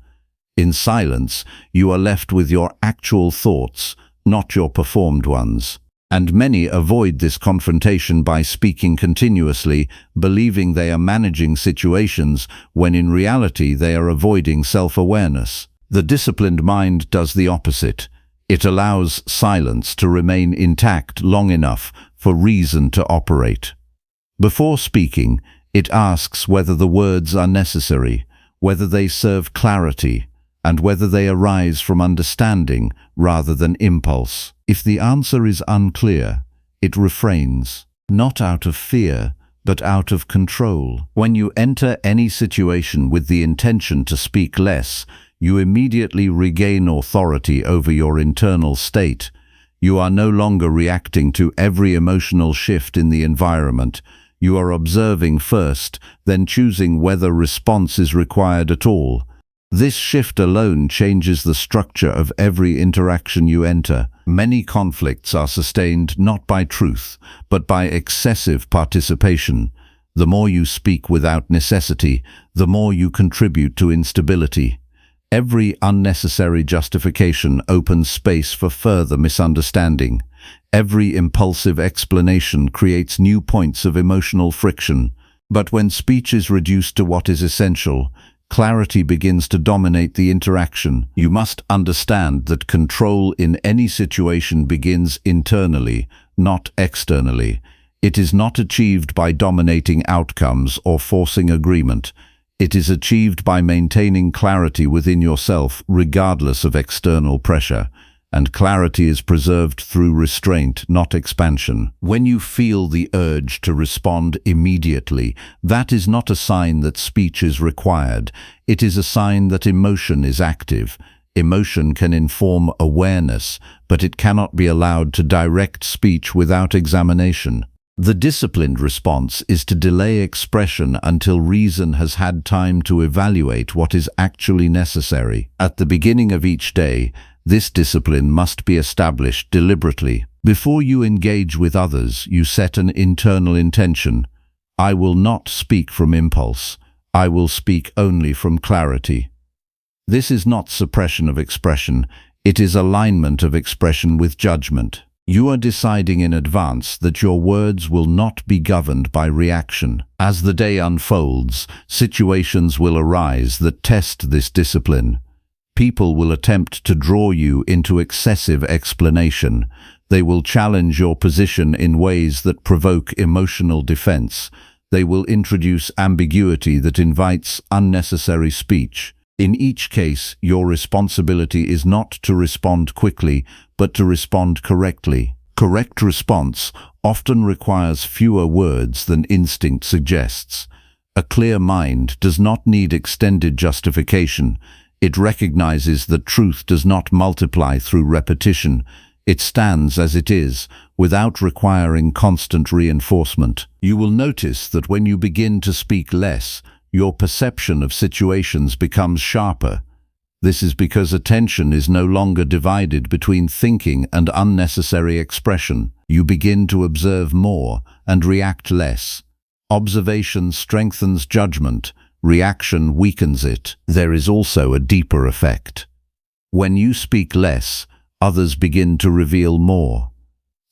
In silence, you are left with your actual thoughts, not your performed ones. And many avoid this confrontation by speaking continuously, believing they are managing situations when in reality they are avoiding self-awareness. The disciplined mind does the opposite. It allows silence to remain intact long enough for reason to operate. Before speaking, it asks whether the words are necessary, whether they serve clarity, and whether they arise from understanding rather than impulse. If the answer is unclear, it refrains, not out of fear, but out of control. When you enter any situation with the intention to speak less, you immediately regain authority over your internal state. You are no longer reacting to every emotional shift in the environment. You are observing first, then choosing whether response is required at all. This shift alone changes the structure of every interaction you enter. Many conflicts are sustained not by truth, but by excessive participation. The more you speak without necessity, the more you contribute to instability. Every unnecessary justification opens space for further misunderstanding. Every impulsive explanation creates new points of emotional friction. But when speech is reduced to what is essential, clarity begins to dominate the interaction. You must understand that control in any situation begins internally, not externally. It is not achieved by dominating outcomes or forcing agreement. It is achieved by maintaining clarity within yourself regardless of external pressure, and clarity is preserved through restraint, not expansion. When you feel the urge to respond immediately, that is not a sign that speech is required. It is a sign that emotion is active. Emotion can inform awareness, but it cannot be allowed to direct speech without examination. The disciplined response is to delay expression until reason has had time to evaluate what is actually necessary. At the beginning of each day, this discipline must be established deliberately. Before you engage with others, you set an internal intention. I will not speak from impulse. I will speak only from clarity. This is not suppression of expression. It is alignment of expression with judgment. You are deciding in advance that your words will not be governed by reaction. As the day unfolds, situations will arise that test this discipline. People will attempt to draw you into excessive explanation. They will challenge your position in ways that provoke emotional defense. They will introduce ambiguity that invites unnecessary speech. In each case, your responsibility is not to respond quickly, but to respond correctly. Correct response often requires fewer words than instinct suggests. A clear mind does not need extended justification. It recognizes that truth does not multiply through repetition. It stands as it is, without requiring constant reinforcement. You will notice that when you begin to speak less, your perception of situations becomes sharper. This is because attention is no longer divided between thinking and unnecessary expression. You begin to observe more and react less. Observation strengthens judgment. Reaction weakens it. There is also a deeper effect. When you speak less, others begin to reveal more.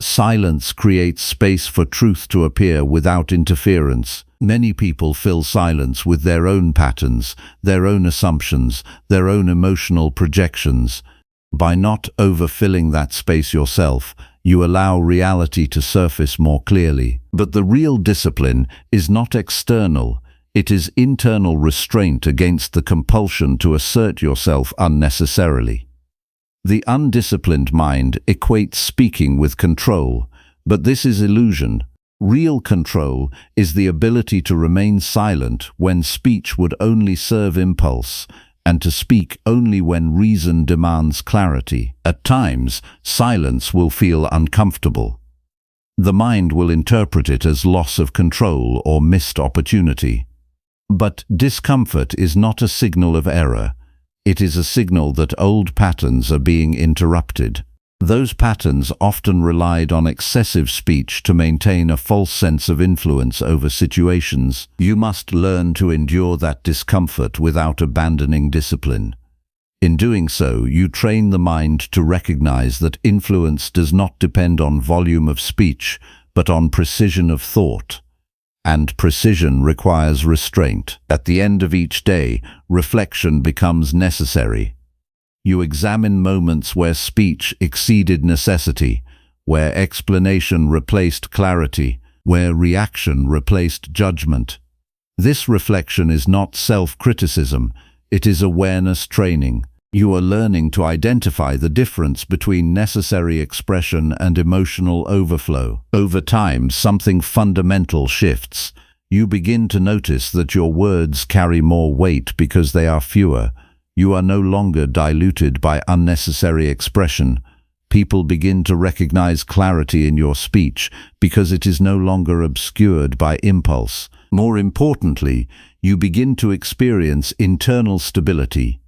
Silence creates space for truth to appear without interference. Many people fill silence with their own patterns, their own assumptions, their own emotional projections. By not overfilling that space yourself, you allow reality to surface more clearly. But the real discipline is not external, It is internal restraint against the compulsion to assert yourself unnecessarily. The undisciplined mind equates speaking with control, but this is illusion. Real control is the ability to remain silent when speech would only serve impulse, and to speak only when reason demands clarity. At times, silence will feel uncomfortable. The mind will interpret it as loss of control or missed opportunity. But discomfort is not a signal of error. It is a signal that old patterns are being interrupted. Those patterns often relied on excessive speech to maintain a false sense of influence over situations. You must learn to endure that discomfort without abandoning discipline. In doing so, you train the mind to recognize that influence does not depend on volume of speech, but on precision of thought. And precision requires restraint. At the end of each day, reflection becomes necessary. You examine moments where speech exceeded necessity, where explanation replaced clarity, where reaction replaced judgment. This reflection is not self-criticism, it is awareness training. You are learning to identify the difference between necessary expression and emotional overflow. Over time, something fundamental shifts. You begin to notice that your words carry more weight because they are fewer. You are no longer diluted by unnecessary expression. People begin to recognize clarity in your speech because it is no longer obscured by impulse. More importantly, you begin to experience internal stability.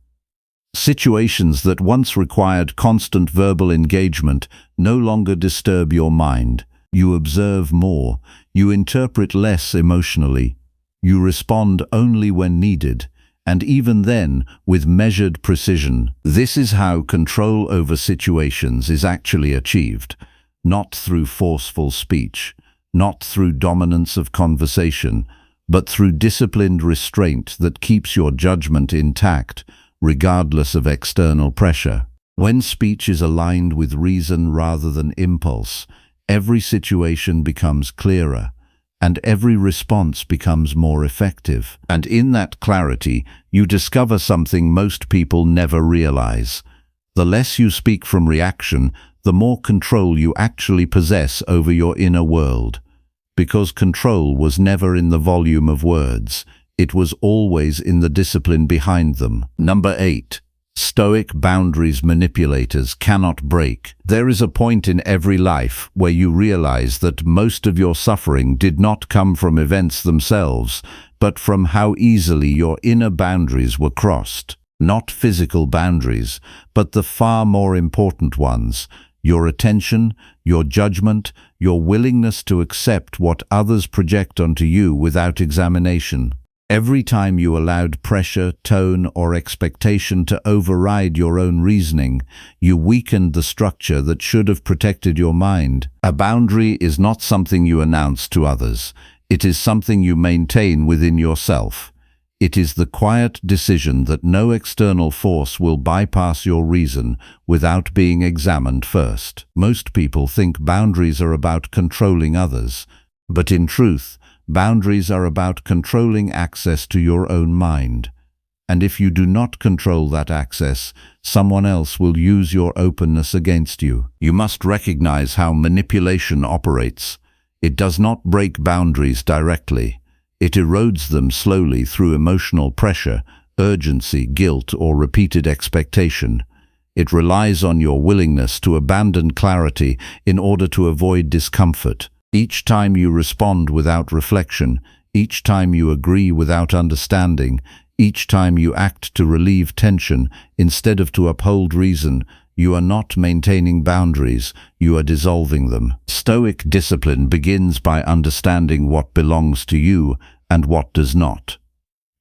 Situations that once required constant verbal engagement no longer disturb your mind. You observe more. You interpret less emotionally. You respond only when needed, and even then, with measured precision. This is how control over situations is actually achieved, not through forceful speech, not through dominance of conversation, but through disciplined restraint that keeps your judgment intact, regardless of external pressure. When speech is aligned with reason rather than impulse, every situation becomes clearer, and every response becomes more effective. And in that clarity, you discover something most people never realize. The less you speak from reaction, the more control you actually possess over your inner world. Because control was never in the volume of words, it was always in the discipline behind them. Number 8. Stoic boundaries manipulators cannot break. There is a point in every life where you realize that most of your suffering did not come from events themselves, but from how easily your inner boundaries were crossed. Not physical boundaries, but the far more important ones: your attention, your judgment, your willingness to accept what others project onto you without examination. Every time you allowed pressure, tone, or expectation to override your own reasoning, you weakened the structure that should have protected your mind. A boundary is not something you announce to others. It is something you maintain within yourself. It is the quiet decision that no external force will bypass your reason without being examined first. Most people think boundaries are about controlling others, but in truth, boundaries are about controlling access to your own mind. And if you do not control that access, someone else will use your openness against you. You must recognize how manipulation operates. It does not break boundaries directly. It erodes them slowly through emotional pressure, urgency, guilt, or repeated expectation. It relies on your willingness to abandon clarity in order to avoid discomfort. Each time you respond without reflection, each time you agree without understanding, each time you act to relieve tension instead of to uphold reason, you are not maintaining boundaries, you are dissolving them. Stoic discipline begins by understanding what belongs to you and what does not.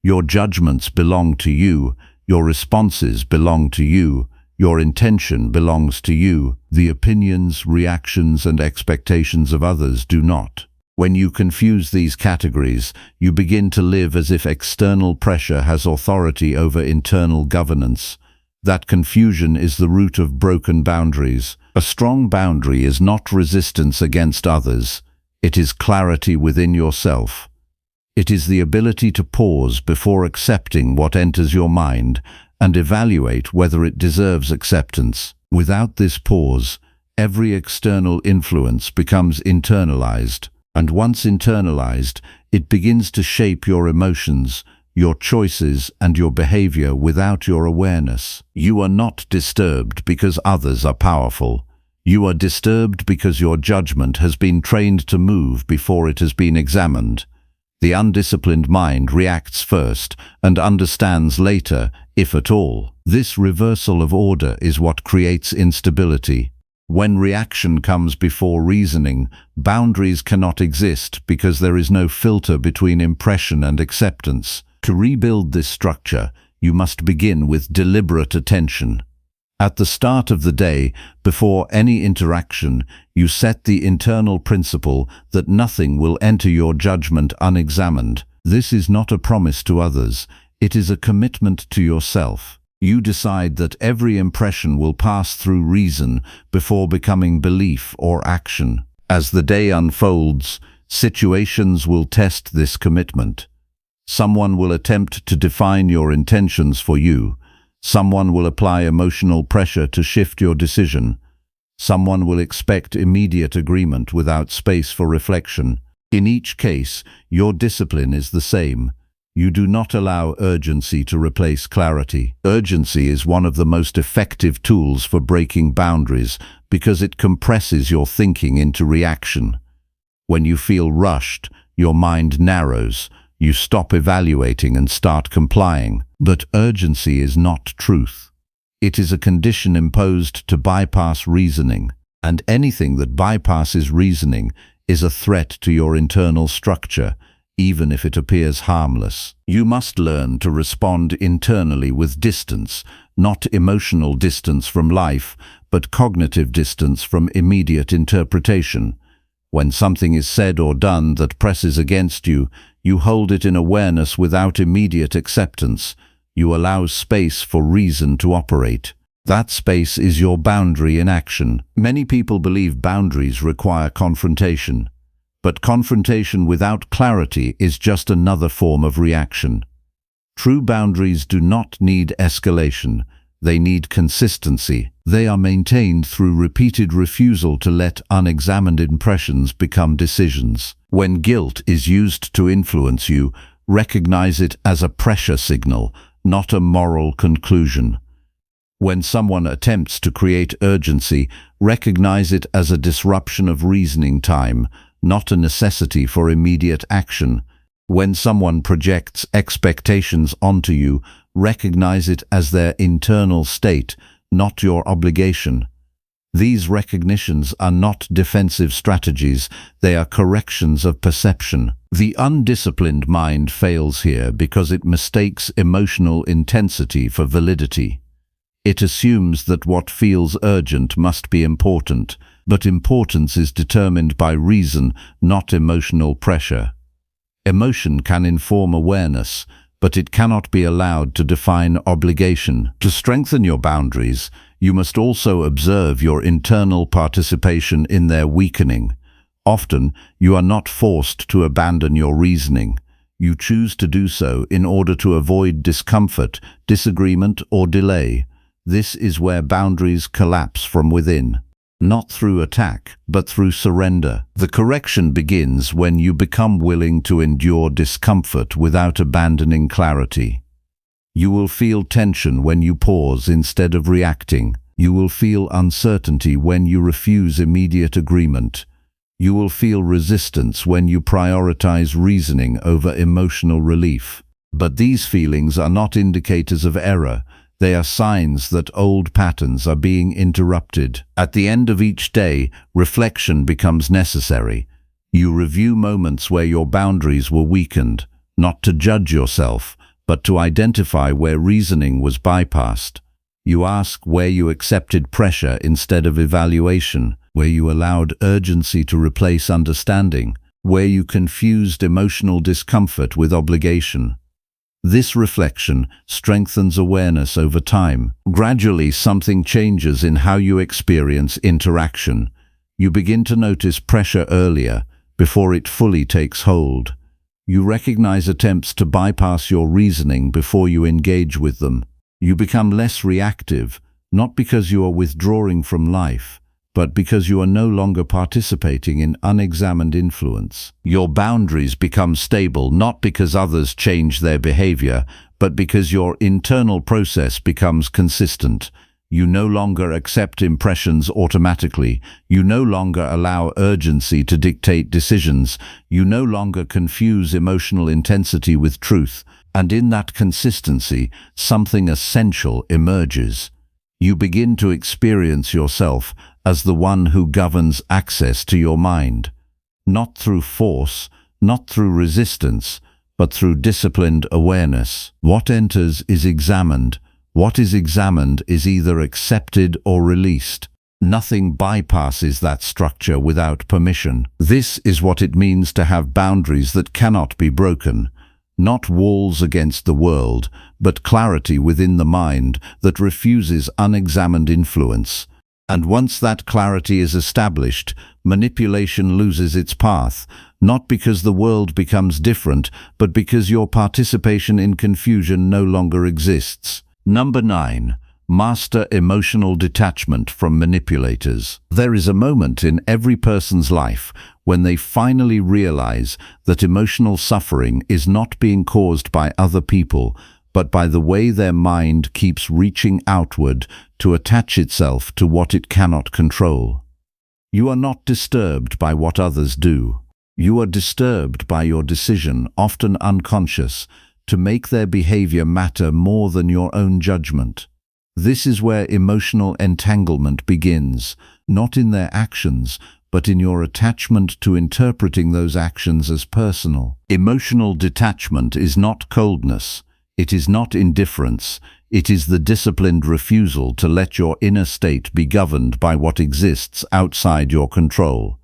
Your judgments belong to you, your responses belong to you, your intention belongs to you. The opinions, reactions, and expectations of others do not. When you confuse these categories, you begin to live as if external pressure has authority over internal governance. That confusion is the root of broken boundaries. A strong boundary is not resistance against others. It is clarity within yourself. It is the ability to pause before accepting what enters your mind and evaluate whether it deserves acceptance. Without this pause, every external influence becomes internalized, and once internalized, it begins to shape your emotions, your choices, and your behavior without your awareness. You are not disturbed because others are powerful. You are disturbed because your judgment has been trained to move before it has been examined. The undisciplined mind reacts first and understands later, if at all. This reversal of order is what creates instability. When reaction comes before reasoning, boundaries cannot exist because there is no filter between impression and acceptance. To rebuild this structure, you must begin with deliberate attention. At the start of the day, before any interaction, you set the internal principle that nothing will enter your judgment unexamined. This is not a promise to others, it is a commitment to yourself. You decide that every impression will pass through reason before becoming belief or action. As the day unfolds, situations will test this commitment. Someone will attempt to define your intentions for you. Someone will apply emotional pressure to shift your decision. Someone will expect immediate agreement without space for reflection. In each case, your discipline is the same. You do not allow urgency to replace clarity. Urgency is one of the most effective tools for breaking boundaries because it compresses your thinking into reaction. When you feel rushed, your mind narrows. You stop evaluating and start complying. But urgency is not truth. It is a condition imposed to bypass reasoning, and anything that bypasses reasoning is a threat to your internal structure, even if it appears harmless. You must learn to respond internally with distance, not emotional distance from life, but cognitive distance from immediate interpretation. When something is said or done that presses against you, you hold it in awareness without immediate acceptance. You allow space for reason to operate. That space is your boundary in action. Many people believe boundaries require confrontation, but confrontation without clarity is just another form of reaction. True boundaries do not need escalation. They need consistency. They are maintained through repeated refusal to let unexamined impressions become decisions. When guilt is used to influence you, recognize it as a pressure signal, not a moral conclusion. When someone attempts to create urgency, recognize it as a disruption of reasoning time, not a necessity for immediate action. When someone projects expectations onto you, recognize it as their internal state, not your obligation. These recognitions are not defensive strategies, they are corrections of perception. The undisciplined mind fails here because it mistakes emotional intensity for validity. It assumes that what feels urgent must be important, but importance is determined by reason, not emotional pressure. Emotion can inform awareness, but it cannot be allowed to define obligation. To strengthen your boundaries, you must also observe your internal participation in their weakening. Often, you are not forced to abandon your reasoning. You choose to do so in order to avoid discomfort, disagreement, or delay. This is where boundaries collapse from within. Not through attack, but through surrender. The correction begins when you become willing to endure discomfort without abandoning clarity. You will feel tension when you pause instead of reacting. You will feel uncertainty when you refuse immediate agreement. You will feel resistance when you prioritize reasoning over emotional relief. But these feelings are not indicators of error. They are signs that old patterns are being interrupted. At the end of each day, reflection becomes necessary. You review moments where your boundaries were weakened, not to judge yourself, but to identify where reasoning was bypassed. You ask where you accepted pressure instead of evaluation, where you allowed urgency to replace understanding, where you confused emotional discomfort with obligation. This reflection strengthens awareness over time. Gradually, something changes in how you experience interaction. You begin to notice pressure earlier, before it fully takes hold. You recognize attempts to bypass your reasoning before you engage with them. You become less reactive, not because you are withdrawing from life, but because you are no longer participating in unexamined influence. Your boundaries become stable not because others change their behavior, but because your internal process becomes consistent. You no longer accept impressions automatically. You no longer allow urgency to dictate decisions. You no longer confuse emotional intensity with truth. And in that consistency, something essential emerges. You begin to experience yourself as the one who governs access to your mind. Not through force, not through resistance, but through disciplined awareness. What enters is examined. What is examined is either accepted or released. Nothing bypasses that structure without permission. This is what it means to have boundaries that cannot be broken. Not walls against the world, but clarity within the mind that refuses unexamined influence. And once that clarity is established, manipulation loses its path, not because the world becomes different, but because your participation in confusion no longer exists. Number 9. Master emotional detachment from manipulators. There is a moment in every person's life when they finally realize that emotional suffering is not being caused by other people, but by the way their mind keeps reaching outward to attach itself to what it cannot control. You are not disturbed by what others do. You are disturbed by your decision, often unconscious, to make their behavior matter more than your own judgment. This is where emotional entanglement begins, not in their actions, but in your attachment to interpreting those actions as personal. Emotional detachment is not coldness. It is not indifference. It is the disciplined refusal to let your inner state be governed by what exists outside your control.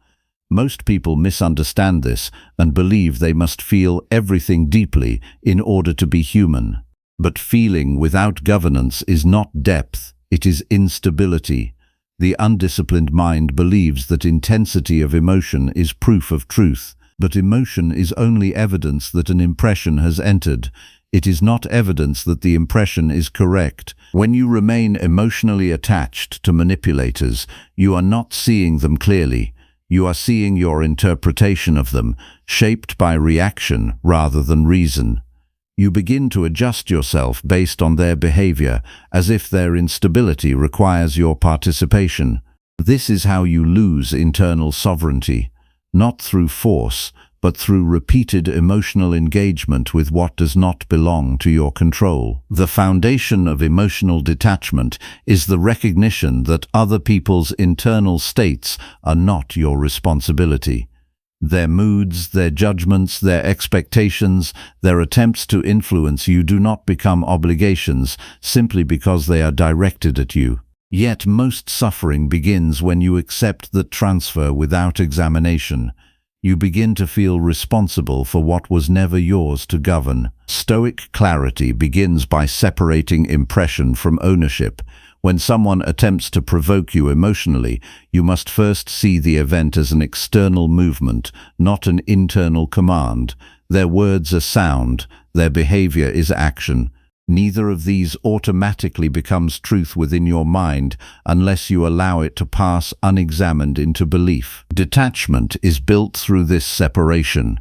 Most people misunderstand this and believe they must feel everything deeply in order to be human. But feeling without governance is not depth, it is instability. The undisciplined mind believes that intensity of emotion is proof of truth, but emotion is only evidence that an impression has entered. It is not evidence that the impression is correct. When you remain emotionally attached to manipulators, you are not seeing them clearly. You are seeing your interpretation of them, shaped by reaction rather than reason. You begin to adjust yourself based on their behavior, as if their instability requires your participation. This is how you lose internal sovereignty, not through force, but through repeated emotional engagement with what does not belong to your control. The foundation of emotional detachment is the recognition that other people's internal states are not your responsibility. Their moods, their judgments, their expectations, their attempts to influence you do not become obligations simply because they are directed at you. Yet most suffering begins when you accept that transfer without examination. You begin to feel responsible for what was never yours to govern. Stoic clarity begins by separating impression from ownership. When someone attempts to provoke you emotionally, you must first see the event as an external movement, not an internal command. Their words are sound, their behavior is action. Neither of these automatically becomes truth within your mind unless you allow it to pass unexamined into belief. Detachment is built through this separation.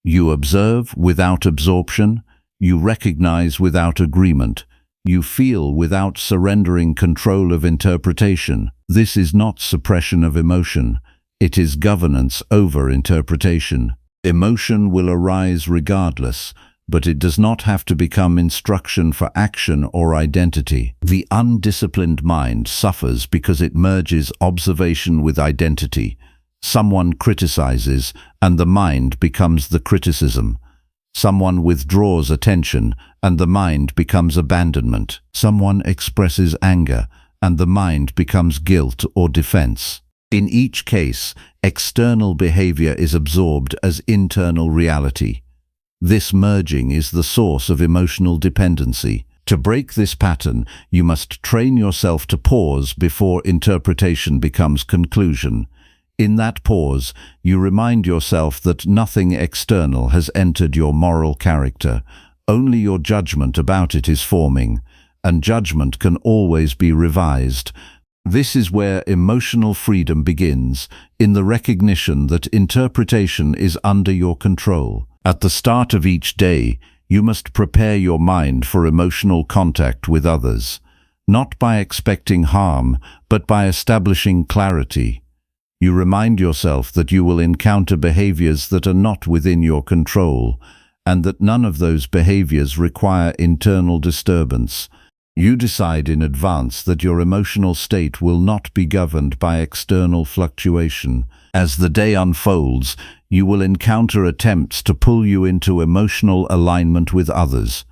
You observe without absorption, you recognize without agreement, you feel without surrendering control of interpretation. This is not suppression of emotion, it is governance over interpretation. Emotion will arise regardless, but it does not have to become instruction for action or identity. The undisciplined mind suffers because it merges observation with identity. Someone criticizes, and the mind becomes the criticism. Someone withdraws attention, and the mind becomes abandonment. Someone expresses anger, and the mind becomes guilt or defense. In each case, external behavior is absorbed as internal reality. This merging is the source of emotional dependency. To break this pattern, you must train yourself to pause before interpretation becomes conclusion. In that pause, you remind yourself that nothing external has entered your moral character. Only your judgment about it is forming, and judgment can always be revised. This is where emotional freedom begins, in the recognition that interpretation is under your control. At the start of each day, you must prepare your mind for emotional contact with others, not by expecting harm, but by establishing clarity. You remind yourself that you will encounter behaviors that are not within your control, and that none of those behaviors require internal disturbance. You decide in advance that your emotional state will not be governed by external fluctuation. As the day unfolds, you will encounter attempts to pull you into emotional alignment with others.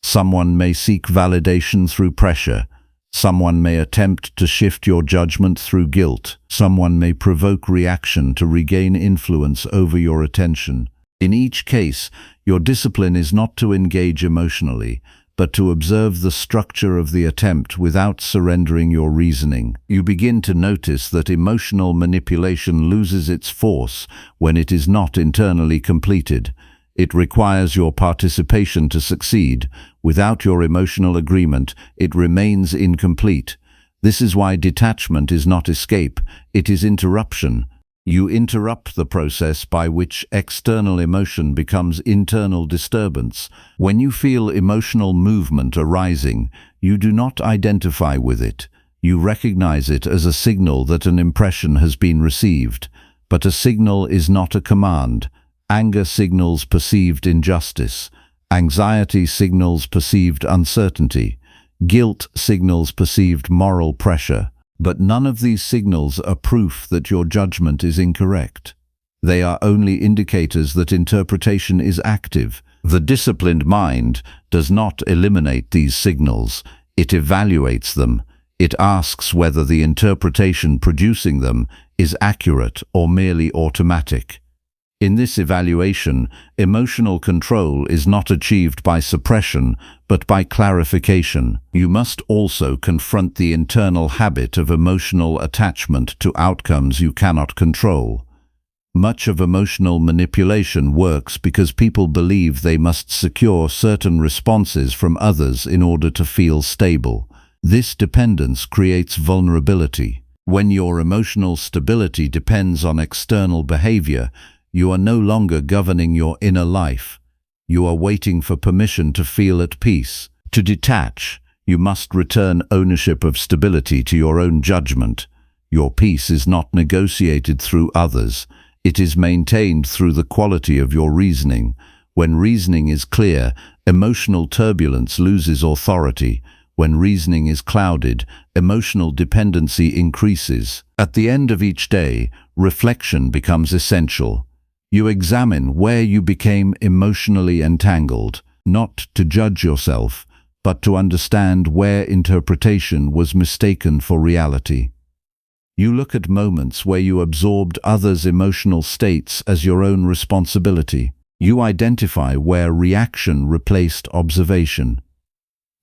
Someone may seek validation through pressure. Someone may attempt to shift your judgment through guilt. Someone may provoke reaction to regain influence over your attention. In each case, your discipline is not to engage emotionally, but to observe the structure of the attempt without surrendering your reasoning. You begin to notice that emotional manipulation loses its force when it is not internally completed. It requires your participation to succeed. Without your emotional agreement, it remains incomplete. This is why detachment is not escape, it is interruption. You interrupt the process by which external emotion becomes internal disturbance. When you feel emotional movement arising, you do not identify with it. You recognize it as a signal that an impression has been received. But a signal is not a command. Anger signals perceived injustice. Anxiety signals perceived uncertainty. Guilt signals perceived moral pressure. But none of these signals are proof that your judgment is incorrect. They are only indicators that interpretation is active. The disciplined mind does not eliminate these signals. It evaluates them. It asks whether the interpretation producing them is accurate or merely automatic. In this evaluation, emotional control is not achieved by suppression, but by clarification. You must also confront the internal habit of emotional attachment to outcomes you cannot control. Much of emotional manipulation works because people believe they must secure certain responses from others in order to feel stable. This dependence creates vulnerability. When your emotional stability depends on external behavior, you are no longer governing your inner life. You are waiting for permission to feel at peace. To detach, you must return ownership of stability to your own judgment. Your peace is not negotiated through others. It is maintained through the quality of your reasoning. When reasoning is clear, emotional turbulence loses authority. When reasoning is clouded, emotional dependency increases. At the end of each day, reflection becomes essential. You examine where you became emotionally entangled, not to judge yourself, but to understand where interpretation was mistaken for reality. You look at moments where you absorbed others' emotional states as your own responsibility. You identify where reaction replaced observation.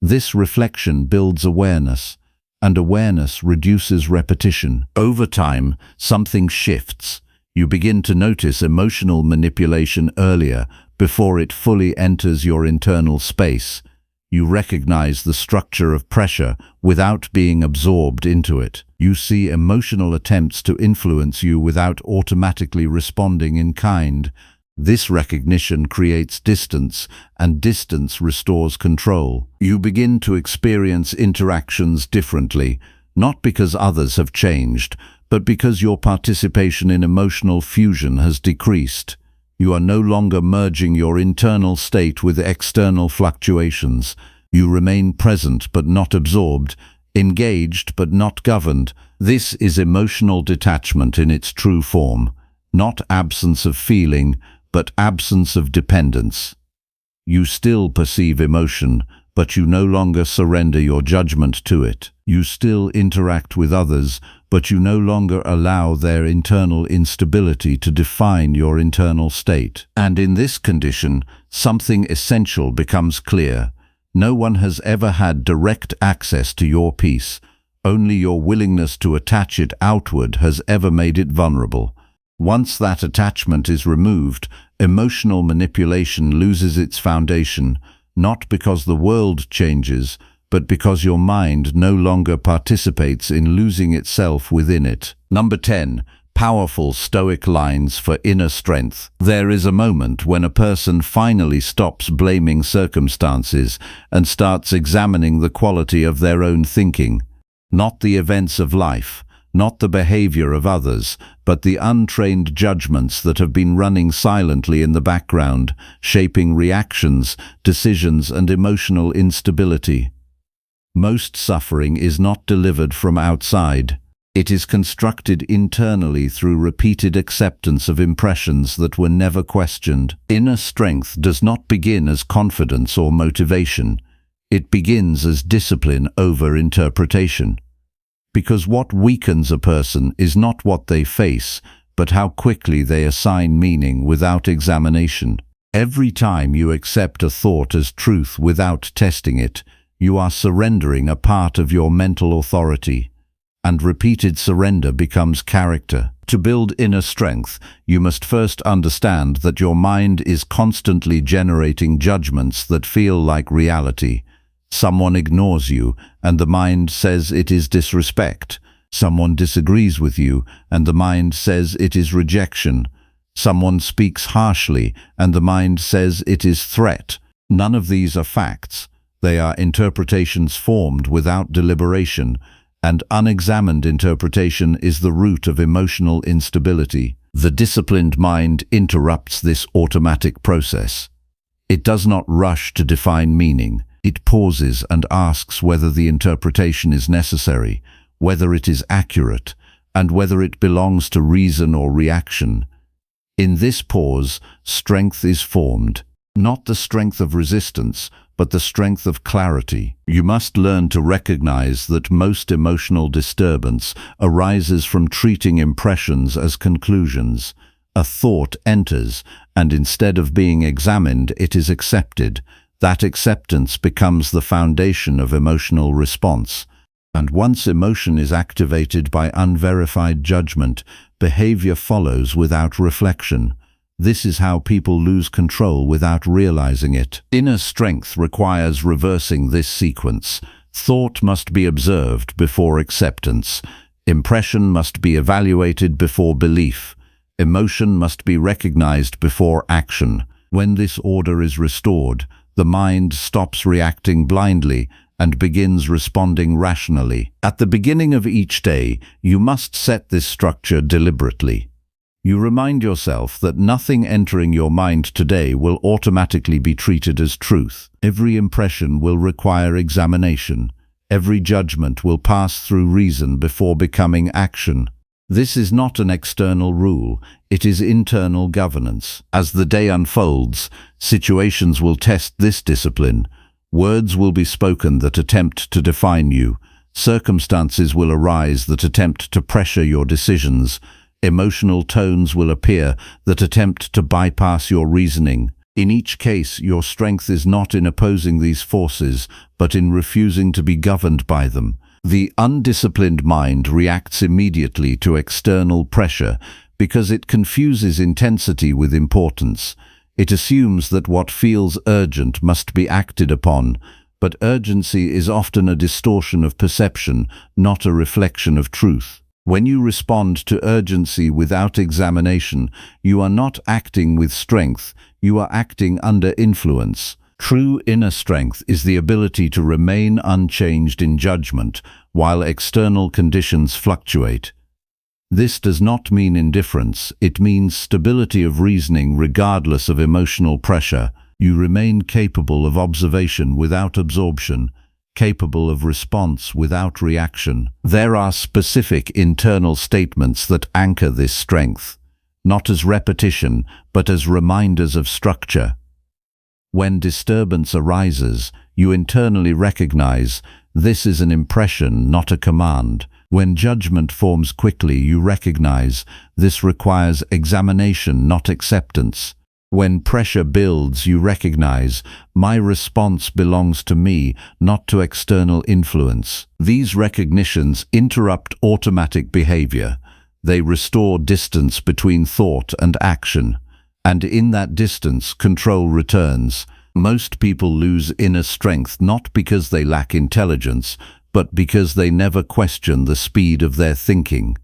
This reflection builds awareness, and awareness reduces repetition. Over time, something shifts. You begin to notice emotional manipulation earlier, before it fully enters your internal space. You recognize the structure of pressure without being absorbed into it. You see emotional attempts to influence you without automatically responding in kind. This recognition creates distance, and distance restores control. You begin to experience interactions differently, not because others have changed, but because your participation in emotional fusion has decreased. You are no longer merging your internal state with external fluctuations. You remain present but not absorbed, engaged but not governed. This is emotional detachment in its true form, not absence of feeling, but absence of dependence. You still perceive emotion, but you no longer surrender your judgment to it. You still interact with others, but you no longer allow their internal instability to define your internal state. And in this condition, something essential becomes clear. No one has ever had direct access to your peace. Only your willingness to attach it outward has ever made it vulnerable. Once that attachment is removed, emotional manipulation loses its foundation, not because the world changes, but because your mind no longer participates in losing itself within it. Number 10. Powerful Stoic lines for inner strength. There is a moment when a person finally stops blaming circumstances and starts examining the quality of their own thinking. Not the events of life, not the behavior of others, but the untrained judgments that have been running silently in the background, shaping reactions, decisions, and emotional instability. Most suffering is not delivered from outside. It is constructed internally through repeated acceptance of impressions that were never questioned. Inner strength does not begin as confidence or motivation. It begins as discipline over interpretation. Because what weakens a person is not what they face, but how quickly they assign meaning without examination. Every time you accept a thought as truth without testing it, you are surrendering a part of your mental authority. And repeated surrender becomes character. To build inner strength, you must first understand that your mind is constantly generating judgments that feel like reality. Someone ignores you, and the mind says it is disrespect. Someone disagrees with you, and the mind says it is rejection. Someone speaks harshly, and the mind says it is threat. None of these are facts. They are interpretations formed without deliberation, and unexamined interpretation is the root of emotional instability. The disciplined mind interrupts this automatic process. It does not rush to define meaning. It pauses and asks whether the interpretation is necessary, whether it is accurate, and whether it belongs to reason or reaction. In this pause, strength is formed, not the strength of resistance, but the strength of clarity. You must learn to recognize that most emotional disturbance arises from treating impressions as conclusions. A thought enters, and instead of being examined, it is accepted. That acceptance becomes the foundation of emotional response. And once emotion is activated by unverified judgment, behavior follows without reflection. This is how people lose control without realizing it. Inner strength requires reversing this sequence. Thought must be observed before acceptance. Impression must be evaluated before belief. Emotion must be recognized before action. When this order is restored, the mind stops reacting blindly and begins responding rationally. At the beginning of each day, you must set this structure deliberately. You remind yourself that nothing entering your mind today will automatically be treated as truth. Every impression will require examination. Every judgment will pass through reason before becoming action. This is not an external rule, it is internal governance. As the day unfolds, situations will test this discipline. Words will be spoken that attempt to define you. Circumstances will arise that attempt to pressure your decisions. Emotional tones will appear that attempt to bypass your reasoning. In each case, your strength is not in opposing these forces, but in refusing to be governed by them. The undisciplined mind reacts immediately to external pressure because it confuses intensity with importance. It assumes that what feels urgent must be acted upon, but urgency is often a distortion of perception, not a reflection of truth. When you respond to urgency without examination, you are not acting with strength, you are acting under influence. True inner strength is the ability to remain unchanged in judgment while external conditions fluctuate. This does not mean indifference, it means stability of reasoning regardless of emotional pressure. You remain capable of observation without absorption, capable of response without reaction. There are specific internal statements that anchor this strength, not as repetition, but as reminders of structure. When disturbance arises, you internally recognize this is an impression, not a command. When judgment forms quickly, you recognize this requires examination, not acceptance. When pressure builds, you recognize, my response belongs to me, not to external influence. These recognitions interrupt automatic behavior. They restore distance between thought and action. And in that distance, control returns. Most people lose inner strength not because they lack intelligence, but because they never question the speed of their thinking.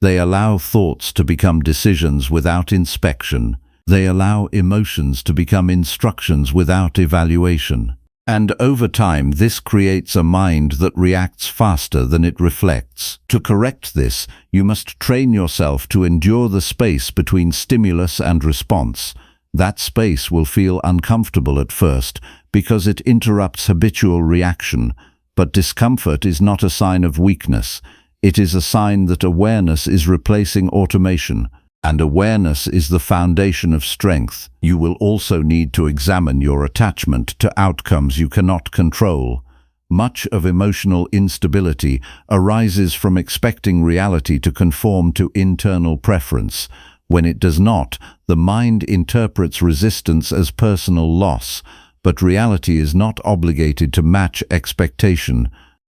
They allow thoughts to become decisions without inspection. They allow emotions to become instructions without evaluation. And over time, this creates a mind that reacts faster than it reflects. To correct this, you must train yourself to endure the space between stimulus and response. That space will feel uncomfortable at first because it interrupts habitual reaction. But discomfort is not a sign of weakness. It is a sign that awareness is replacing automation. And awareness is the foundation of strength. You will also need to examine your attachment to outcomes you cannot control. Much of emotional instability arises from expecting reality to conform to internal preference. When it does not, the mind interprets resistance as personal loss, but reality is not obligated to match expectation.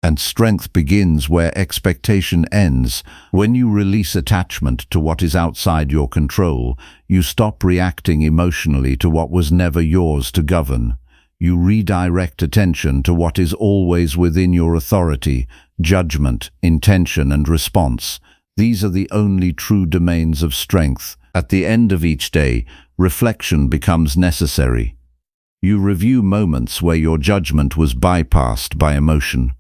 And strength begins where expectation ends. When you release attachment to what is outside your control, you stop reacting emotionally to what was never yours to govern. You redirect attention to what is always within your authority: judgment, intention, and response. These are the only true domains of strength. At the end of each day, reflection becomes necessary. You review moments where your judgment was bypassed by emotion,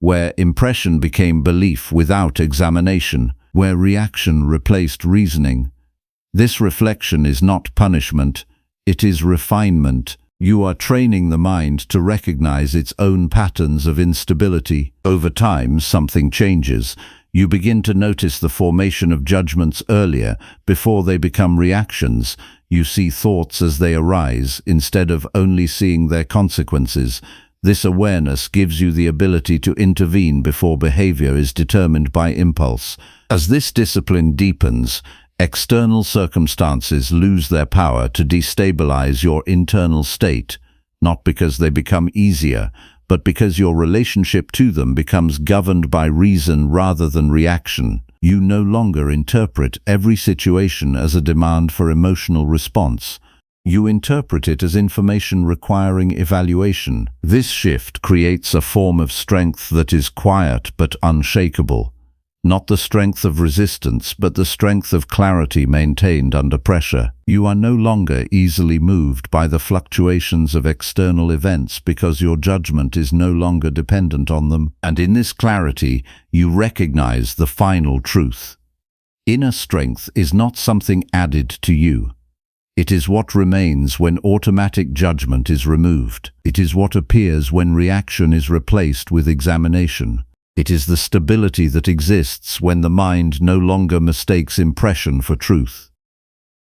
where impression became belief without examination, where reaction replaced reasoning. This reflection is not punishment, it is refinement. You are training the mind to recognize its own patterns of instability. Over time, something changes. You begin to notice the formation of judgments earlier, before they become reactions. You see thoughts as they arise, instead of only seeing their consequences. This awareness gives you the ability to intervene before behavior is determined by impulse. As this discipline deepens, external circumstances lose their power to destabilize your internal state, not because they become easier, but because your relationship to them becomes governed by reason rather than reaction. You no longer interpret every situation as a demand for emotional response. You interpret it as information requiring evaluation. This shift creates a form of strength that is quiet but unshakable. Not the strength of resistance, but the strength of clarity maintained under pressure. You are no longer easily moved by the fluctuations of external events because your judgment is no longer dependent on them. And in this clarity, you recognize the final truth. Inner strength is not something added to you. It is what remains when automatic judgment is removed. It is what appears when reaction is replaced with examination. It is the stability that exists when the mind no longer mistakes impression for truth.